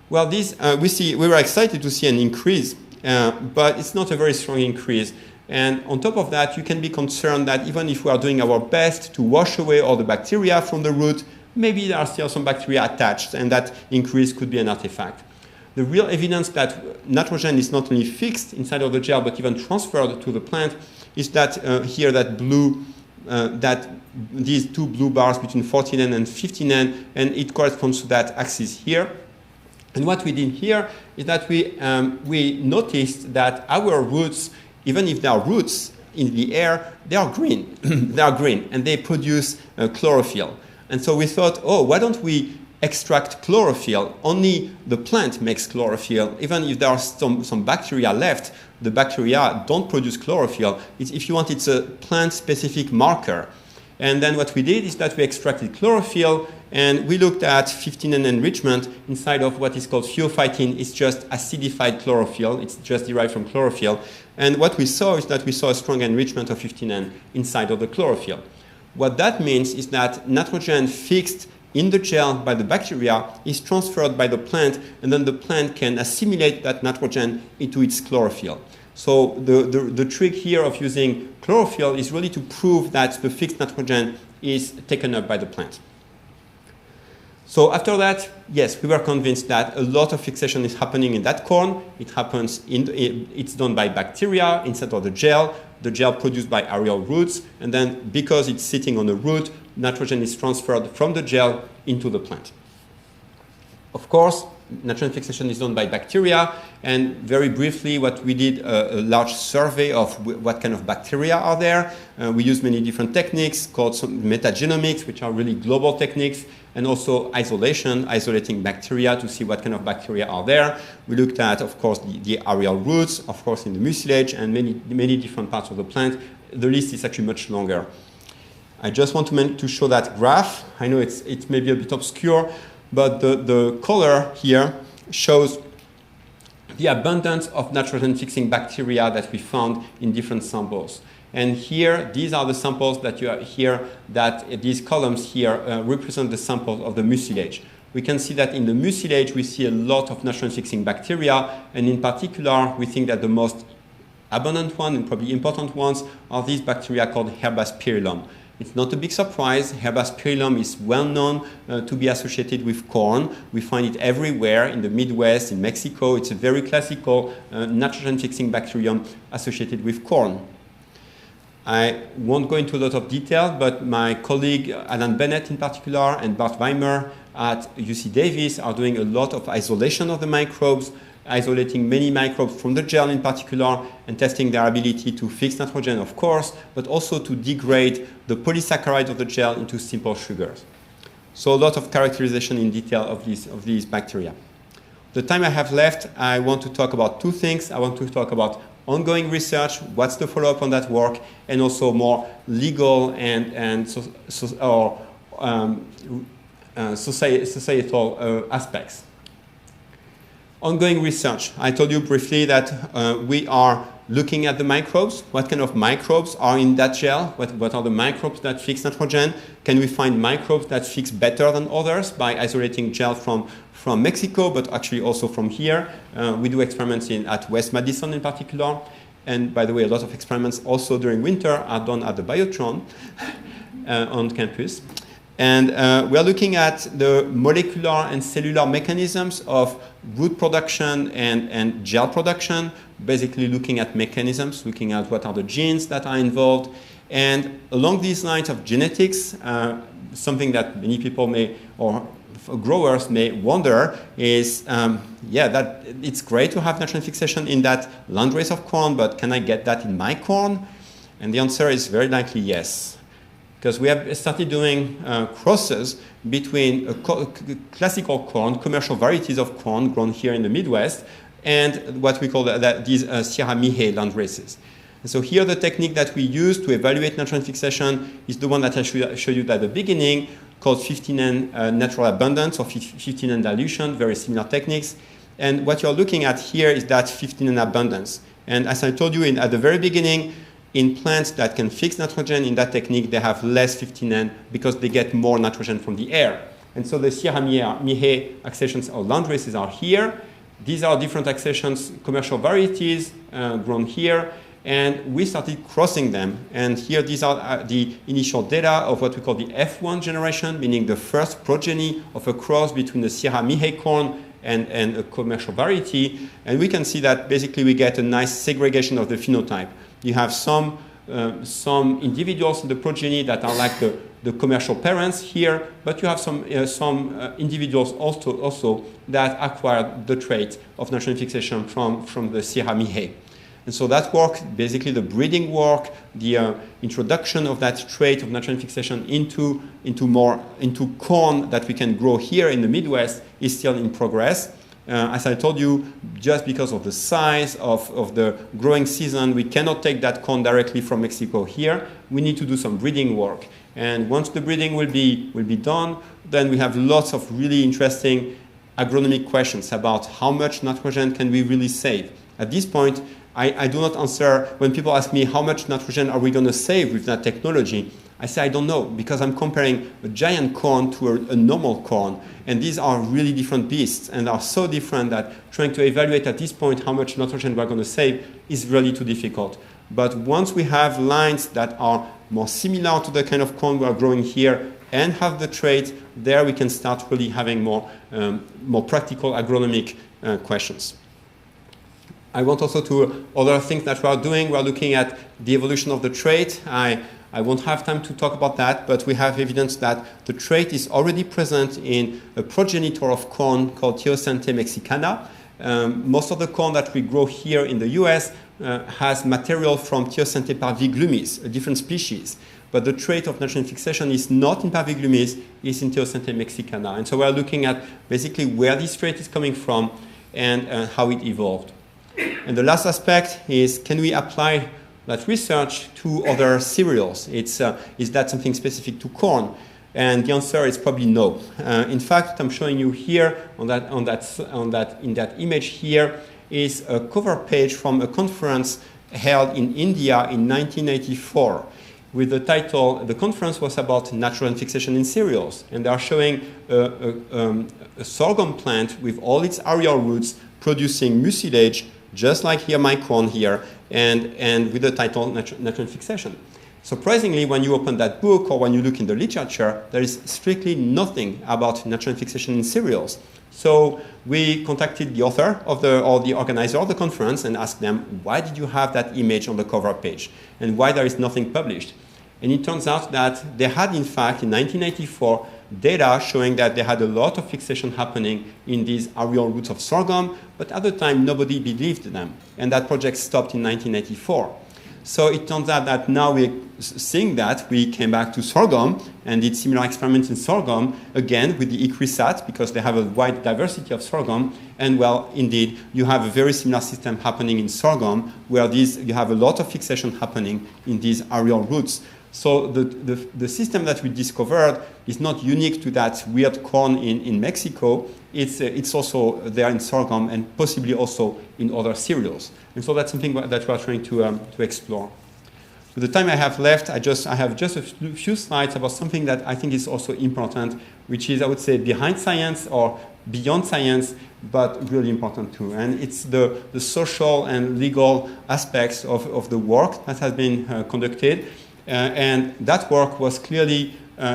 Well, we were excited to see an increase, but it's not a very strong increase. And on top of that, you can be concerned that even if we are doing our best to wash away all the bacteria from the root, maybe there are still some bacteria attached, and that increase could be an artifact. The real evidence that nitrogen is not only fixed inside of the gel, but even transferred to the plant, is that here these two blue bars between 14N and 15N, and it corresponds to that axis here. And what we did here is that we noticed that our roots, even if they are roots in the air, they are green. They are green, and they produce chlorophyll. And so we thought, oh, why don't we extract chlorophyll? Only the plant makes chlorophyll. Even if there are some bacteria left, the bacteria don't produce chlorophyll. If you want, it's a plant-specific marker. And then what we did is that we extracted chlorophyll, and we looked at 15N enrichment inside of what is called pheophytin. It's just acidified chlorophyll. It's just derived from chlorophyll. And what we saw is that we saw a strong enrichment of 15N inside of the chlorophyll. What that means is that nitrogen fixed in the gel by the bacteria is transferred by the plant, and then the plant can assimilate that nitrogen into its chlorophyll. So the trick here of using chlorophyll is really to prove that the fixed nitrogen is taken up by the plant. So after that, yes, we were convinced that a lot of fixation is happening in that corn. It happens it's done by bacteria instead of the gel produced by aerial roots, and then because it's sitting on a root, nitrogen is transferred from the gel into the plant. Of course, nitrogen fixation is done by bacteria, and very briefly what we did a large survey of what kind of bacteria are there. We used many different techniques called some metagenomics, which are really global techniques, and also isolating bacteria to see what kind of bacteria are there. We looked at, of course, the aerial roots, of course, in the mucilage, and many different parts of the plant. The list is actually much longer. I just want to show that graph. I know it's maybe a bit obscure, but the color here shows the abundance of nitrogen-fixing bacteria that we found in different samples. And here, these are the samples that you are here, that these columns here represent the samples of the mucilage. We can see that in the mucilage, we see a lot of nitrogen-fixing bacteria, and in particular, we think that the most abundant one and probably important ones are these bacteria called Herbasperillum. It's not a big surprise. Herbasperillum is well known to be associated with corn. We find it everywhere in the Midwest, in Mexico. It's a very classical nitrogen-fixing bacterium associated with corn. I won't go into a lot of detail, but my colleague Alan Bennett in particular and Bart Weimer at UC Davis are doing a lot of isolation of the microbes, isolating many microbes from the gel in particular, and testing their ability to fix nitrogen, of course, but also to degrade the polysaccharide of the gel into simple sugars. So a lot of characterization in detail of these bacteria. The time I have left, I want to talk about two things. I want to talk about ongoing research, what's the follow-up on that work, and also more legal and societal aspects. Ongoing research. I told you briefly that we are looking at the microbes. What kind of microbes are in that gel? What are the microbes that fix nitrogen? Can we find microbes that fix better than others by isolating gel from Mexico, but actually also from here? We do experiments at UW-Madison in particular. And by the way, a lot of experiments also during winter are done at the Biotron on campus. And we are looking at the molecular and cellular mechanisms of root production and gel production, basically looking at mechanisms, looking at what are the genes that are involved. And along these lines of genetics, something that many people may, or growers may wonder is, that it's great to have nitrogen fixation in that landrace of corn, but can I get that in my corn? And the answer is very likely yes. Because we have started doing crosses between classical corn, commercial varieties of corn grown here in the Midwest, and what we call these Sierra Mije landraces. And so here the technique that we use to evaluate nitrogen fixation is the one that I showed you at the beginning, called 15N natural abundance or 15N dilution, very similar techniques. And what you're looking at here is that 15N abundance. And as I told you at the very beginning, in plants that can fix nitrogen in that technique, they have less 15N because they get more nitrogen from the air. And so the Sierra Mije accessions or landraces are here. These are different accessions, commercial varieties grown here. And we started crossing them. And here these are the initial data of what we call the F1 generation, meaning the first progeny of a cross between the Sierra Mije corn and a commercial variety. And we can see that basically we get a nice segregation of the phenotype. You have some individuals in the progeny that are like the commercial parents here, but you have some individuals also that acquired the trait of nitrogen fixation from the Sierra Mije. And so that work, basically the breeding work, the introduction of that trait of nitrogen fixation into corn that we can grow here in the Midwest is still in progress. As I told you, just because of the size of the growing season, we cannot take that corn directly from Mexico here. We need to do some breeding work. And once the breeding will be done, then we have lots of really interesting agronomic questions about how much nitrogen can we really save. At this point, I do not answer when people ask me how much nitrogen are we going to save with that technology. I say I don't know, because I'm comparing a giant corn to a normal corn, and these are really different beasts and are so different that trying to evaluate at this point how much nitrogen we're going to save is really too difficult. But once we have lines that are more similar to the kind of corn we are growing here and have the trait, there we can start really having more practical agronomic questions. I want also to other things that we are doing. We are looking at the evolution of the trait. I won't have time to talk about that, but we have evidence that the trait is already present in a progenitor of corn called Teosinte mexicana. Most of the corn that we grow here in the US has material from Teosinte parviglumis, a different species. But the trait of nitrogen fixation is not in parviglumis, it's in Teosinte mexicana. And so we're looking at basically where this trait is coming from and how it evolved. And the last aspect is, can we apply that research to other cereals? Is that something specific to corn? And the answer is probably no. In fact, what I'm showing you here in that image here is a cover page from a conference held in India in 1984 with the title, the conference was about nitrogen fixation in cereals. And they are showing a sorghum plant with all its aerial roots producing mucilage, just like here my corn here, and with the title nitrogen fixation. Surprisingly, when you open that book or when you look in the literature, there is strictly nothing about nitrogen fixation in cereals. So we contacted the author or the organizer of the conference and asked them, why did you have that image on the cover page? And why there is nothing published? And it turns out that they had, in fact, in 1984, data showing that they had a lot of fixation happening in these aerial roots of sorghum, but at the time, nobody believed them. And that project stopped in 1984. So it turns out that now we're seeing that. We came back to sorghum and did similar experiments in sorghum, again with the ICRISAT, because they have a wide diversity of sorghum. And well, indeed, you have a very similar system happening in sorghum, where you have a lot of fixation happening in these aerial roots. So the system that we discovered is not unique to that weird corn in Mexico. It's also there in sorghum and possibly also in other cereals. And so that's something that we are trying to explore. With the time I have left, I have just a few slides about something that I think is also important, which is, I would say, behind science or beyond science, but really important too. And it's the social and legal aspects of the work that has been conducted. And that work was clearly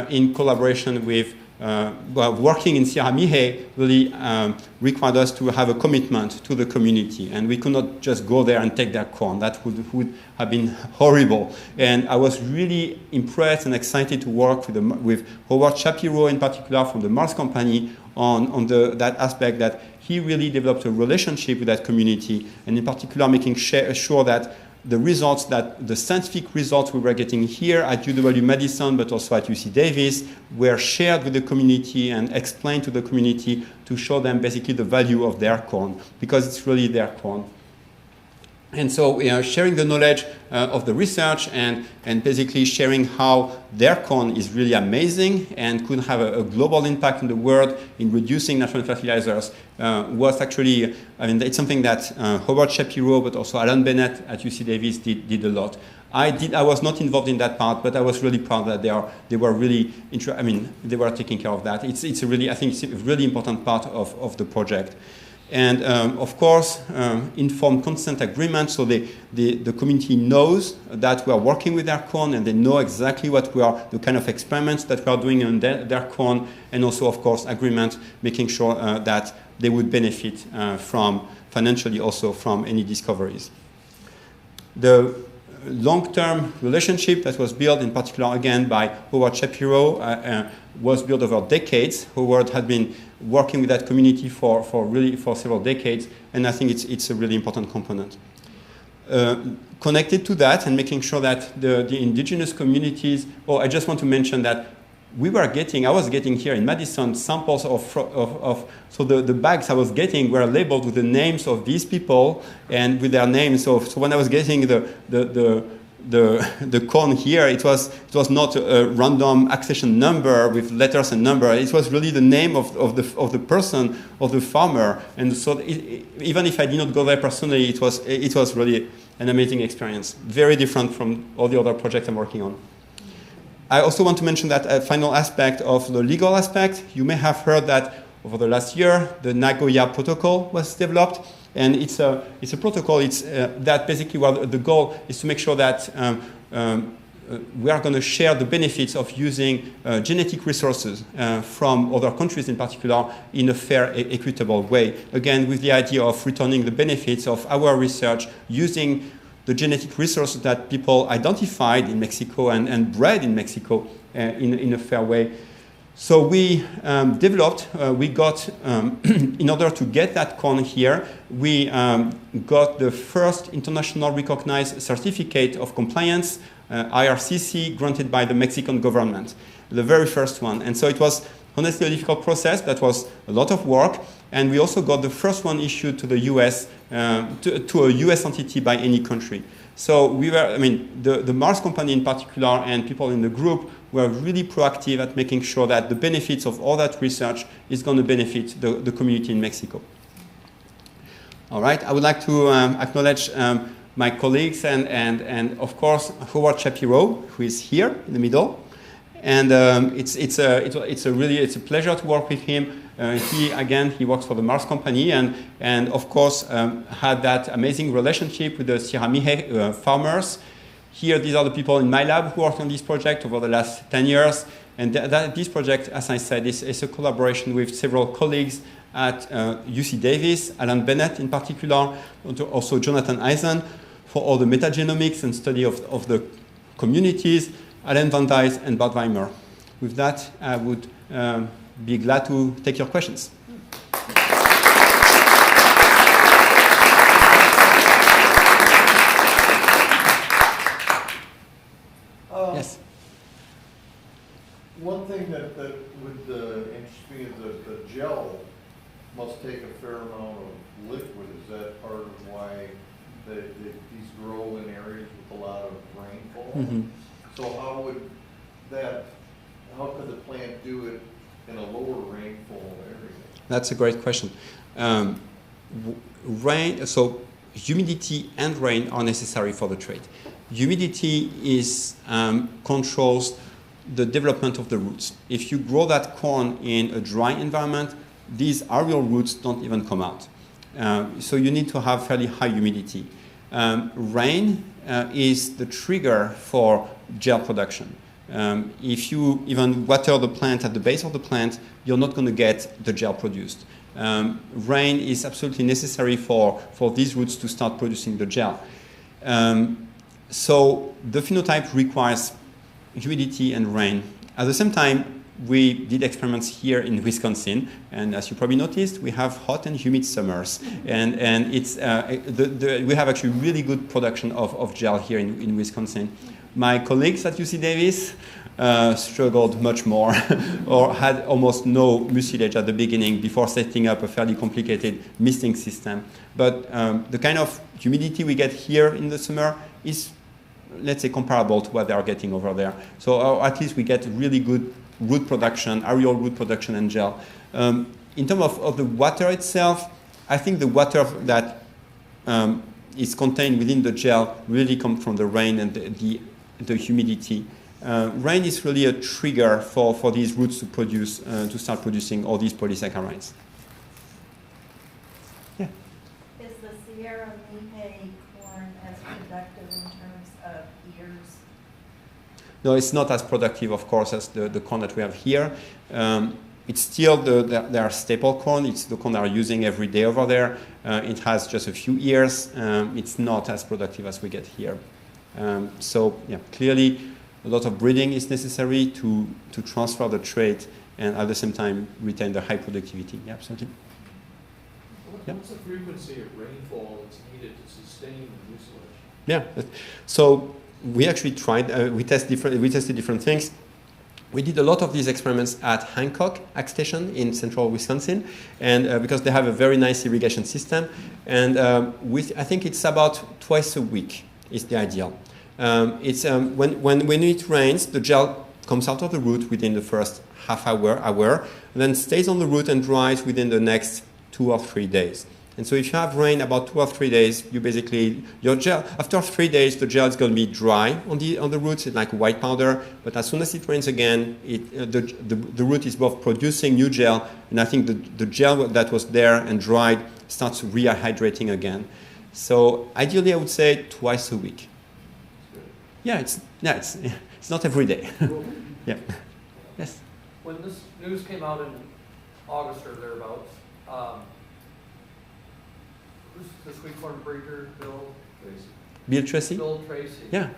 in collaboration with working in Sierra Mije really required us to have a commitment to the community. And we could not just go there and take their corn. That would have been horrible. And I was really impressed and excited to work with Howard Shapiro in particular from the Mars company on that aspect, that he really developed a relationship with that community, and in particular making sure that the scientific results we were getting here at UW-Madison, but also at UC Davis, were shared with the community and explained to the community to show them basically the value of their corn, because it's really their corn. And so sharing the knowledge of the research and basically sharing how their corn is really amazing and could have a global impact in the world in reducing nitrogen fertilizers was actually, it's something that Howard Shapiro, but also Alan Bennett at UC Davis did a lot. I was not involved in that part, but I was really proud that they were really, they were taking care of that. I think it's a really important part of the project. And of course, informed consent agreement, so the community knows that we are working with their corn and they know exactly the kind of experiments that we are doing on their corn, and also, of course, agreement making sure that they would benefit financially also from any discoveries. The long-term relationship that was built, in particular, again, by Howard Shapiro, was built over decades. Howard had been working with that community for several decades, and I think it's a really important component. Connected to that and making sure that the indigenous communities, I just want to mention that I was getting here in Madison samples so the bags I was getting were labeled with the names of these people and with their names. So when I was getting the the corn here, it was not a random accession number with letters and number. It was really the name of the person, of the farmer. And so even if I did not go there personally, it was really an amazing experience. Very different from all the other projects I'm working on. I also want to mention that a final aspect of the legal aspect. You may have heard that over the last year, the Nagoya Protocol was developed. And it's a protocol. It's that basically the goal is to make sure that we are going to share the benefits of using genetic resources from other countries in particular in a fair, equitable way. Again, with the idea of returning the benefits of our research using the genetic resources that people identified in Mexico and bred in Mexico in a fair way. So we developed, we got, in order to get that corn here, we got the first international recognized certificate of compliance, IRCC, granted by the Mexican government, the very first one. And so it was honestly a difficult process. That was a lot of work. And we also got the first one issued to the US, to a US entity by any country. So we were, the Mars company in particular and people in the group were really proactive at making sure that the benefits of all that research is going to benefit the community in Mexico. All right, I would like to acknowledge my colleagues and of course Howard Shapiro, who is here in the middle. And it's a pleasure to work with him. He works for the Mars company and of course had that amazing relationship with the Sierra Mije farmers. Here, these are the people in my lab who worked on this project over the last 10 years. And this project, as I said, is a collaboration with several colleagues at UC Davis, Alan Bennett in particular, also Jonathan Eisen for all the metagenomics and study of the communities, Alan Van Dijs and Bart Weimer. With that, I would be glad to take your questions. Yes. One thing that would interest me is the gel must take a fair amount of liquid. Is that part of why these grow in areas with a lot of rainfall? Mm-hmm. So how could the plant do it in a lower rainfall area? That's a great question. So humidity and rain are necessary for the trait. Humidity controls the development of the roots. If you grow that corn in a dry environment, these aerial roots don't even come out. So you need to have fairly high humidity. Rain is the trigger for gel production. If you even water the plant at the base of the plant, you're not going to get the gel produced. Rain is absolutely necessary for these roots to start producing the gel. So the phenotype requires humidity and rain. At the same time, we did experiments here in Wisconsin, and as you probably noticed, we have hot and humid summers, and it's we have actually really good production of gel here in Wisconsin. My colleagues at UC Davis struggled much more, or had almost no mucilage at the beginning before setting up a fairly complicated misting system. But the kind of humidity we get here in the summer is, let's say, comparable to what they are getting over there. So at least we get really good root production, aerial root production and gel. In terms of the water itself, I think the water that is contained within the gel really comes from the rain and the humidity. Rain is really a trigger for these roots to start producing all these polysaccharides. Yeah. Is the Sierra Mije corn as productive in terms of ears? No, it's not as productive, of course, as the corn that we have here. It's still their staple corn. It's the corn they are using every day over there. It has just a few ears. It's not as productive as we get here. So, yeah, clearly a lot of breeding is necessary to transfer the trait and at the same time retain the high productivity. Yeah, absolutely. What's the frequency of rainfall that's needed to sustain the mucilage? Yeah, so we actually tried, we tested different things. We did a lot of these experiments at Hancock Ag Station in central Wisconsin, and because they have a very nice irrigation system, and I think it's about twice a week is the ideal. When it rains, the gel comes out of the root within the first half hour, and then stays on the root and dries within the next 2 or 3 days. And so if you have rain about 2 or 3 days, you basically, your gel, after 3 days, the gel is going to be dry on the roots. It's like white powder, but as soon as it rains again, the root is both producing new gel, and I think the gel that was there and dried starts rehydrating again. So ideally, I would say twice a week. Yeah, it's not every day. Yeah. Yes. When this news came out in August or thereabouts, who's the sweet corn breeder? Bill Tracy? Bill Tracy. Yeah.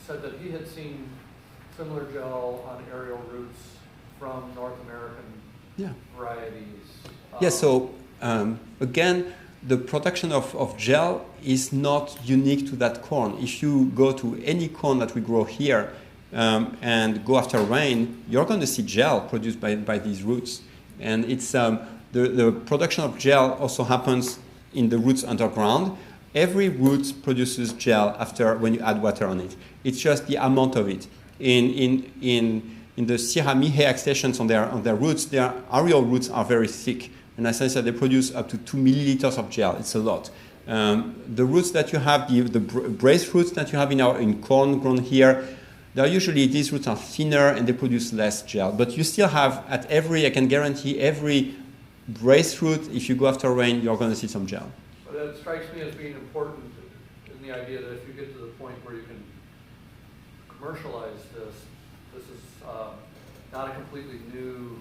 Said that he had seen similar gel on aerial roots from North American varieties. Yeah. So again, the production of gel is not unique to that corn. If you go to any corn that we grow here and go after rain, you're going to see gel produced by these roots. And it's the production of gel also happens in the roots underground. Every root produces gel after when you add water on it. It's just the amount of it. In the Sierra Mihe extensions on their roots, their aerial roots are very thick. And as I said, they produce up to 2 milliliters of gel. It's a lot. The roots that you have, the brace roots that you have in corn grown here, these roots are thinner and they produce less gel. But you still have I can guarantee every brace root, if you go after rain, you're going to see some gel. But it strikes me as being important in the idea that if you get to the point where you can commercialize this is not a completely new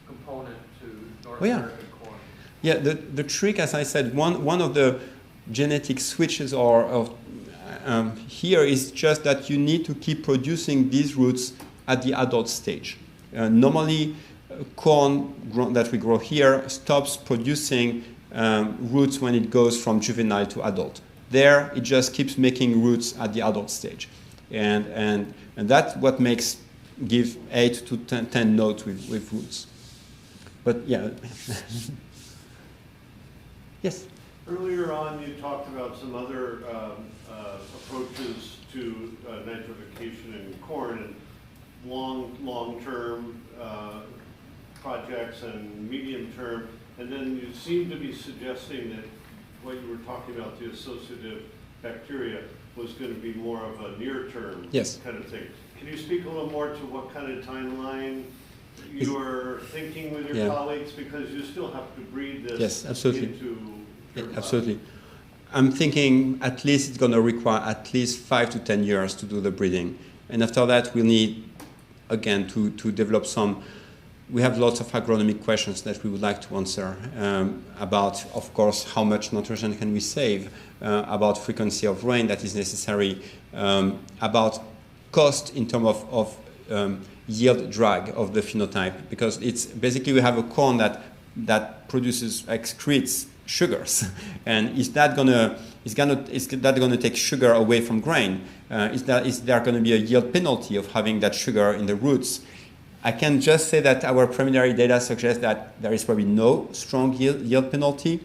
component to North American corn. Yeah, the trick, as I said, one of the genetic switches here is just that you need to keep producing these roots at the adult stage. Normally, corn that we grow here stops producing roots when it goes from juvenile to adult. There, it just keeps making roots at the adult stage. And that's what gives 8 to 10 nodes with roots. But yeah. Yes? Earlier on, you talked about some other approaches to nitrification in corn and long-term projects and medium-term. And then you seem to be suggesting that what you were talking about, the associative bacteria, was going to be more of a near-term kind of thing. Can you speak a little more to what kind of timeline you are thinking with your colleagues, because you still have to breed this into your absolutely. I'm thinking at least it's going to require at least 5 to 10 years to do the breeding. And after that, we'll need, again, to develop we have lots of agronomic questions that we would like to answer about, of course, how much nitrogen can we save, about frequency of rain that is necessary, about cost in terms of yield drag of the phenotype, because it's basically we have a corn that excretes sugars, and is that gonna take sugar away from grain? Is there going to be a yield penalty of having that sugar in the roots? I can just say that our preliminary data suggests that there is probably no strong yield penalty,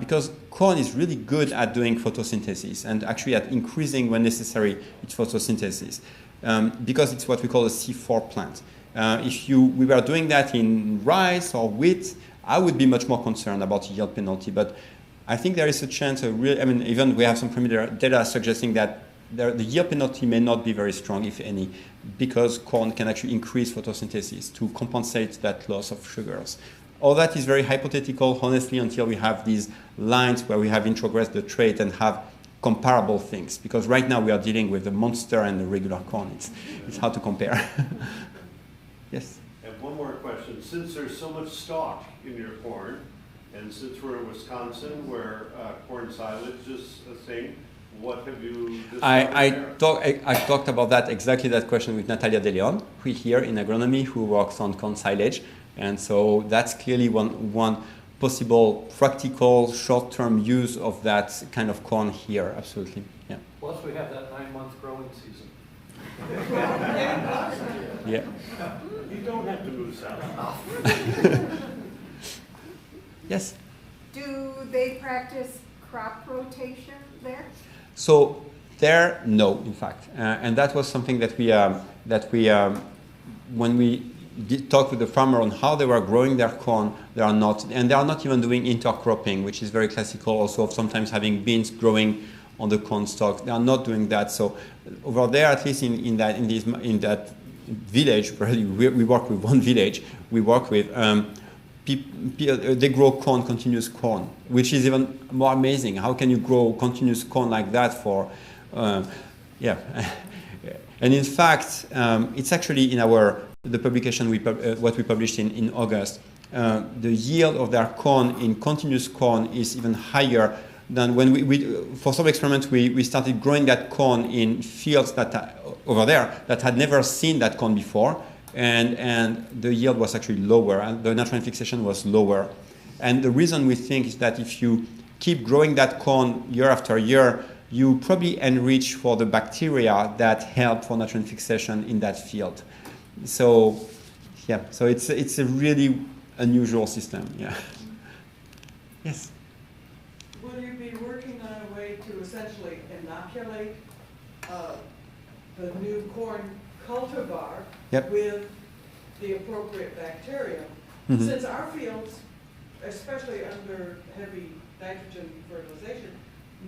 because corn is really good at doing photosynthesis and actually at increasing when necessary its photosynthesis. Because it's what we call a C4 plant. If we were doing that in rice or wheat, I would be much more concerned about yield penalty. But I think there is a chance even we have some preliminary data suggesting that the yield penalty may not be very strong, if any, because corn can actually increase photosynthesis to compensate that loss of sugars. All that is very hypothetical, honestly, until we have these lines where we have introgressed the trait and have comparable things, because right now we are dealing with the monster and the regular corn. It's hard to compare. Yes? I have one more question. Since there's so much stalk in your corn, and since we're in Wisconsin where corn silage is a thing, what have you discovered I talked about exactly that question with Natalia De Leon, who here in Agronomy, who works on corn silage. And so that's clearly one possible practical short-term use of that kind of corn here, absolutely. Yeah. Plus we have that 9-month growing season. Yeah. You don't have to move south. Yes? Do they practice crop rotation there? So there, no, in fact, and that was something that when we did talk with the farmer on how they were growing their corn, they are not even doing intercropping, which is very classical also of sometimes having beans growing on the corn stalk. They are not doing that. So over there, at least in that village, really, we work with one village. We work with they grow corn, continuous corn, which is even more amazing. How can you grow continuous corn like that for, yeah. And in fact, it's actually in the publication what we published in August. The yield of their corn in continuous corn is even higher than when for some experiments we started growing that corn in fields that over there that had never seen that corn before, and the yield was actually lower and the nitrogen fixation was lower. And the reason we think is that if you keep growing that corn year after year, you probably enrich for the bacteria that help for nitrogen fixation in that field. So, yeah, so it's a really unusual system. Yeah. Yes. Will you be working on a way to essentially inoculate the new corn cultivar with the appropriate bacterium? Mm-hmm. Since our fields, especially under heavy nitrogen fertilization,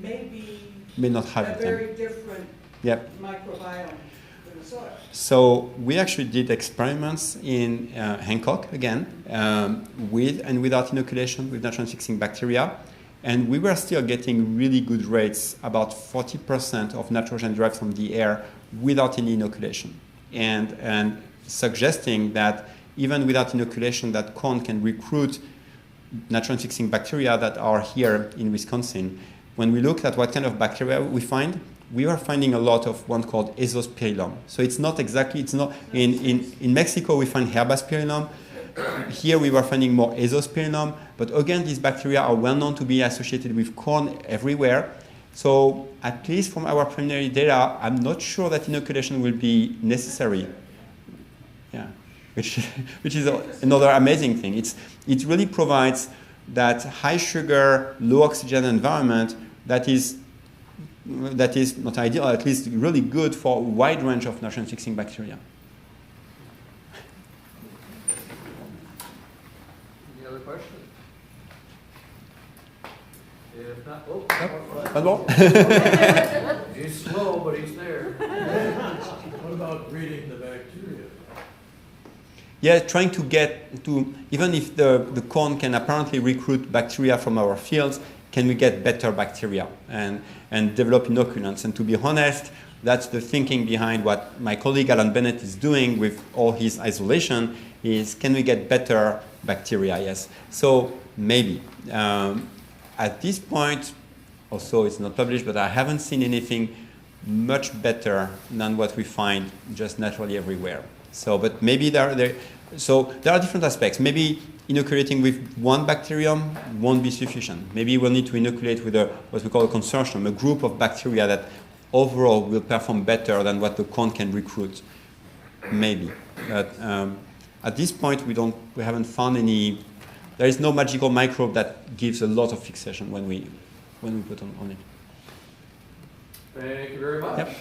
may not have a very different microbiome in the soil. So we actually did experiments in Hancock again, with and without inoculation with nitrogen fixing bacteria. And we were still getting really good rates, about 40% of nitrogen derived from the air without any inoculation. And suggesting that even without inoculation, that corn can recruit nitrogen fixing bacteria that are here in Wisconsin. When we looked at what kind of bacteria we were finding a lot of one called Azospirillum. So it's not in Mexico we find Herbaspirillum. Here we were finding more Azospirillum, but again these bacteria are well known to be associated with corn everywhere. So at least from our preliminary data, I'm not sure that inoculation will be necessary. Yeah, which is another amazing thing. It really provides that high sugar, low oxygen environment that is not ideal, at least really good for a wide range of nitrogen fixing bacteria. Any other questions? If not, One more? He's slow, but he's there. What about breeding the bacteria? Yeah, trying to get to, even if the corn can apparently recruit bacteria from our fields, can we get better bacteria and develop inoculants? And to be honest, that's the thinking behind what my colleague Alan Bennett is doing with all his isolation, is can we get better bacteria? Yes. So maybe. At this point, also it's not published, but I haven't seen anything much better than what we find just naturally everywhere. So, but maybe there are different aspects. Maybe inoculating with one bacterium won't be sufficient. Maybe we'll need to inoculate with what we call a consortium, a group of bacteria that overall will perform better than what the corn can recruit. Maybe. But at this point, we haven't found any. There is no magical microbe that gives a lot of fixation when we put on it. Thank you very much. Yep.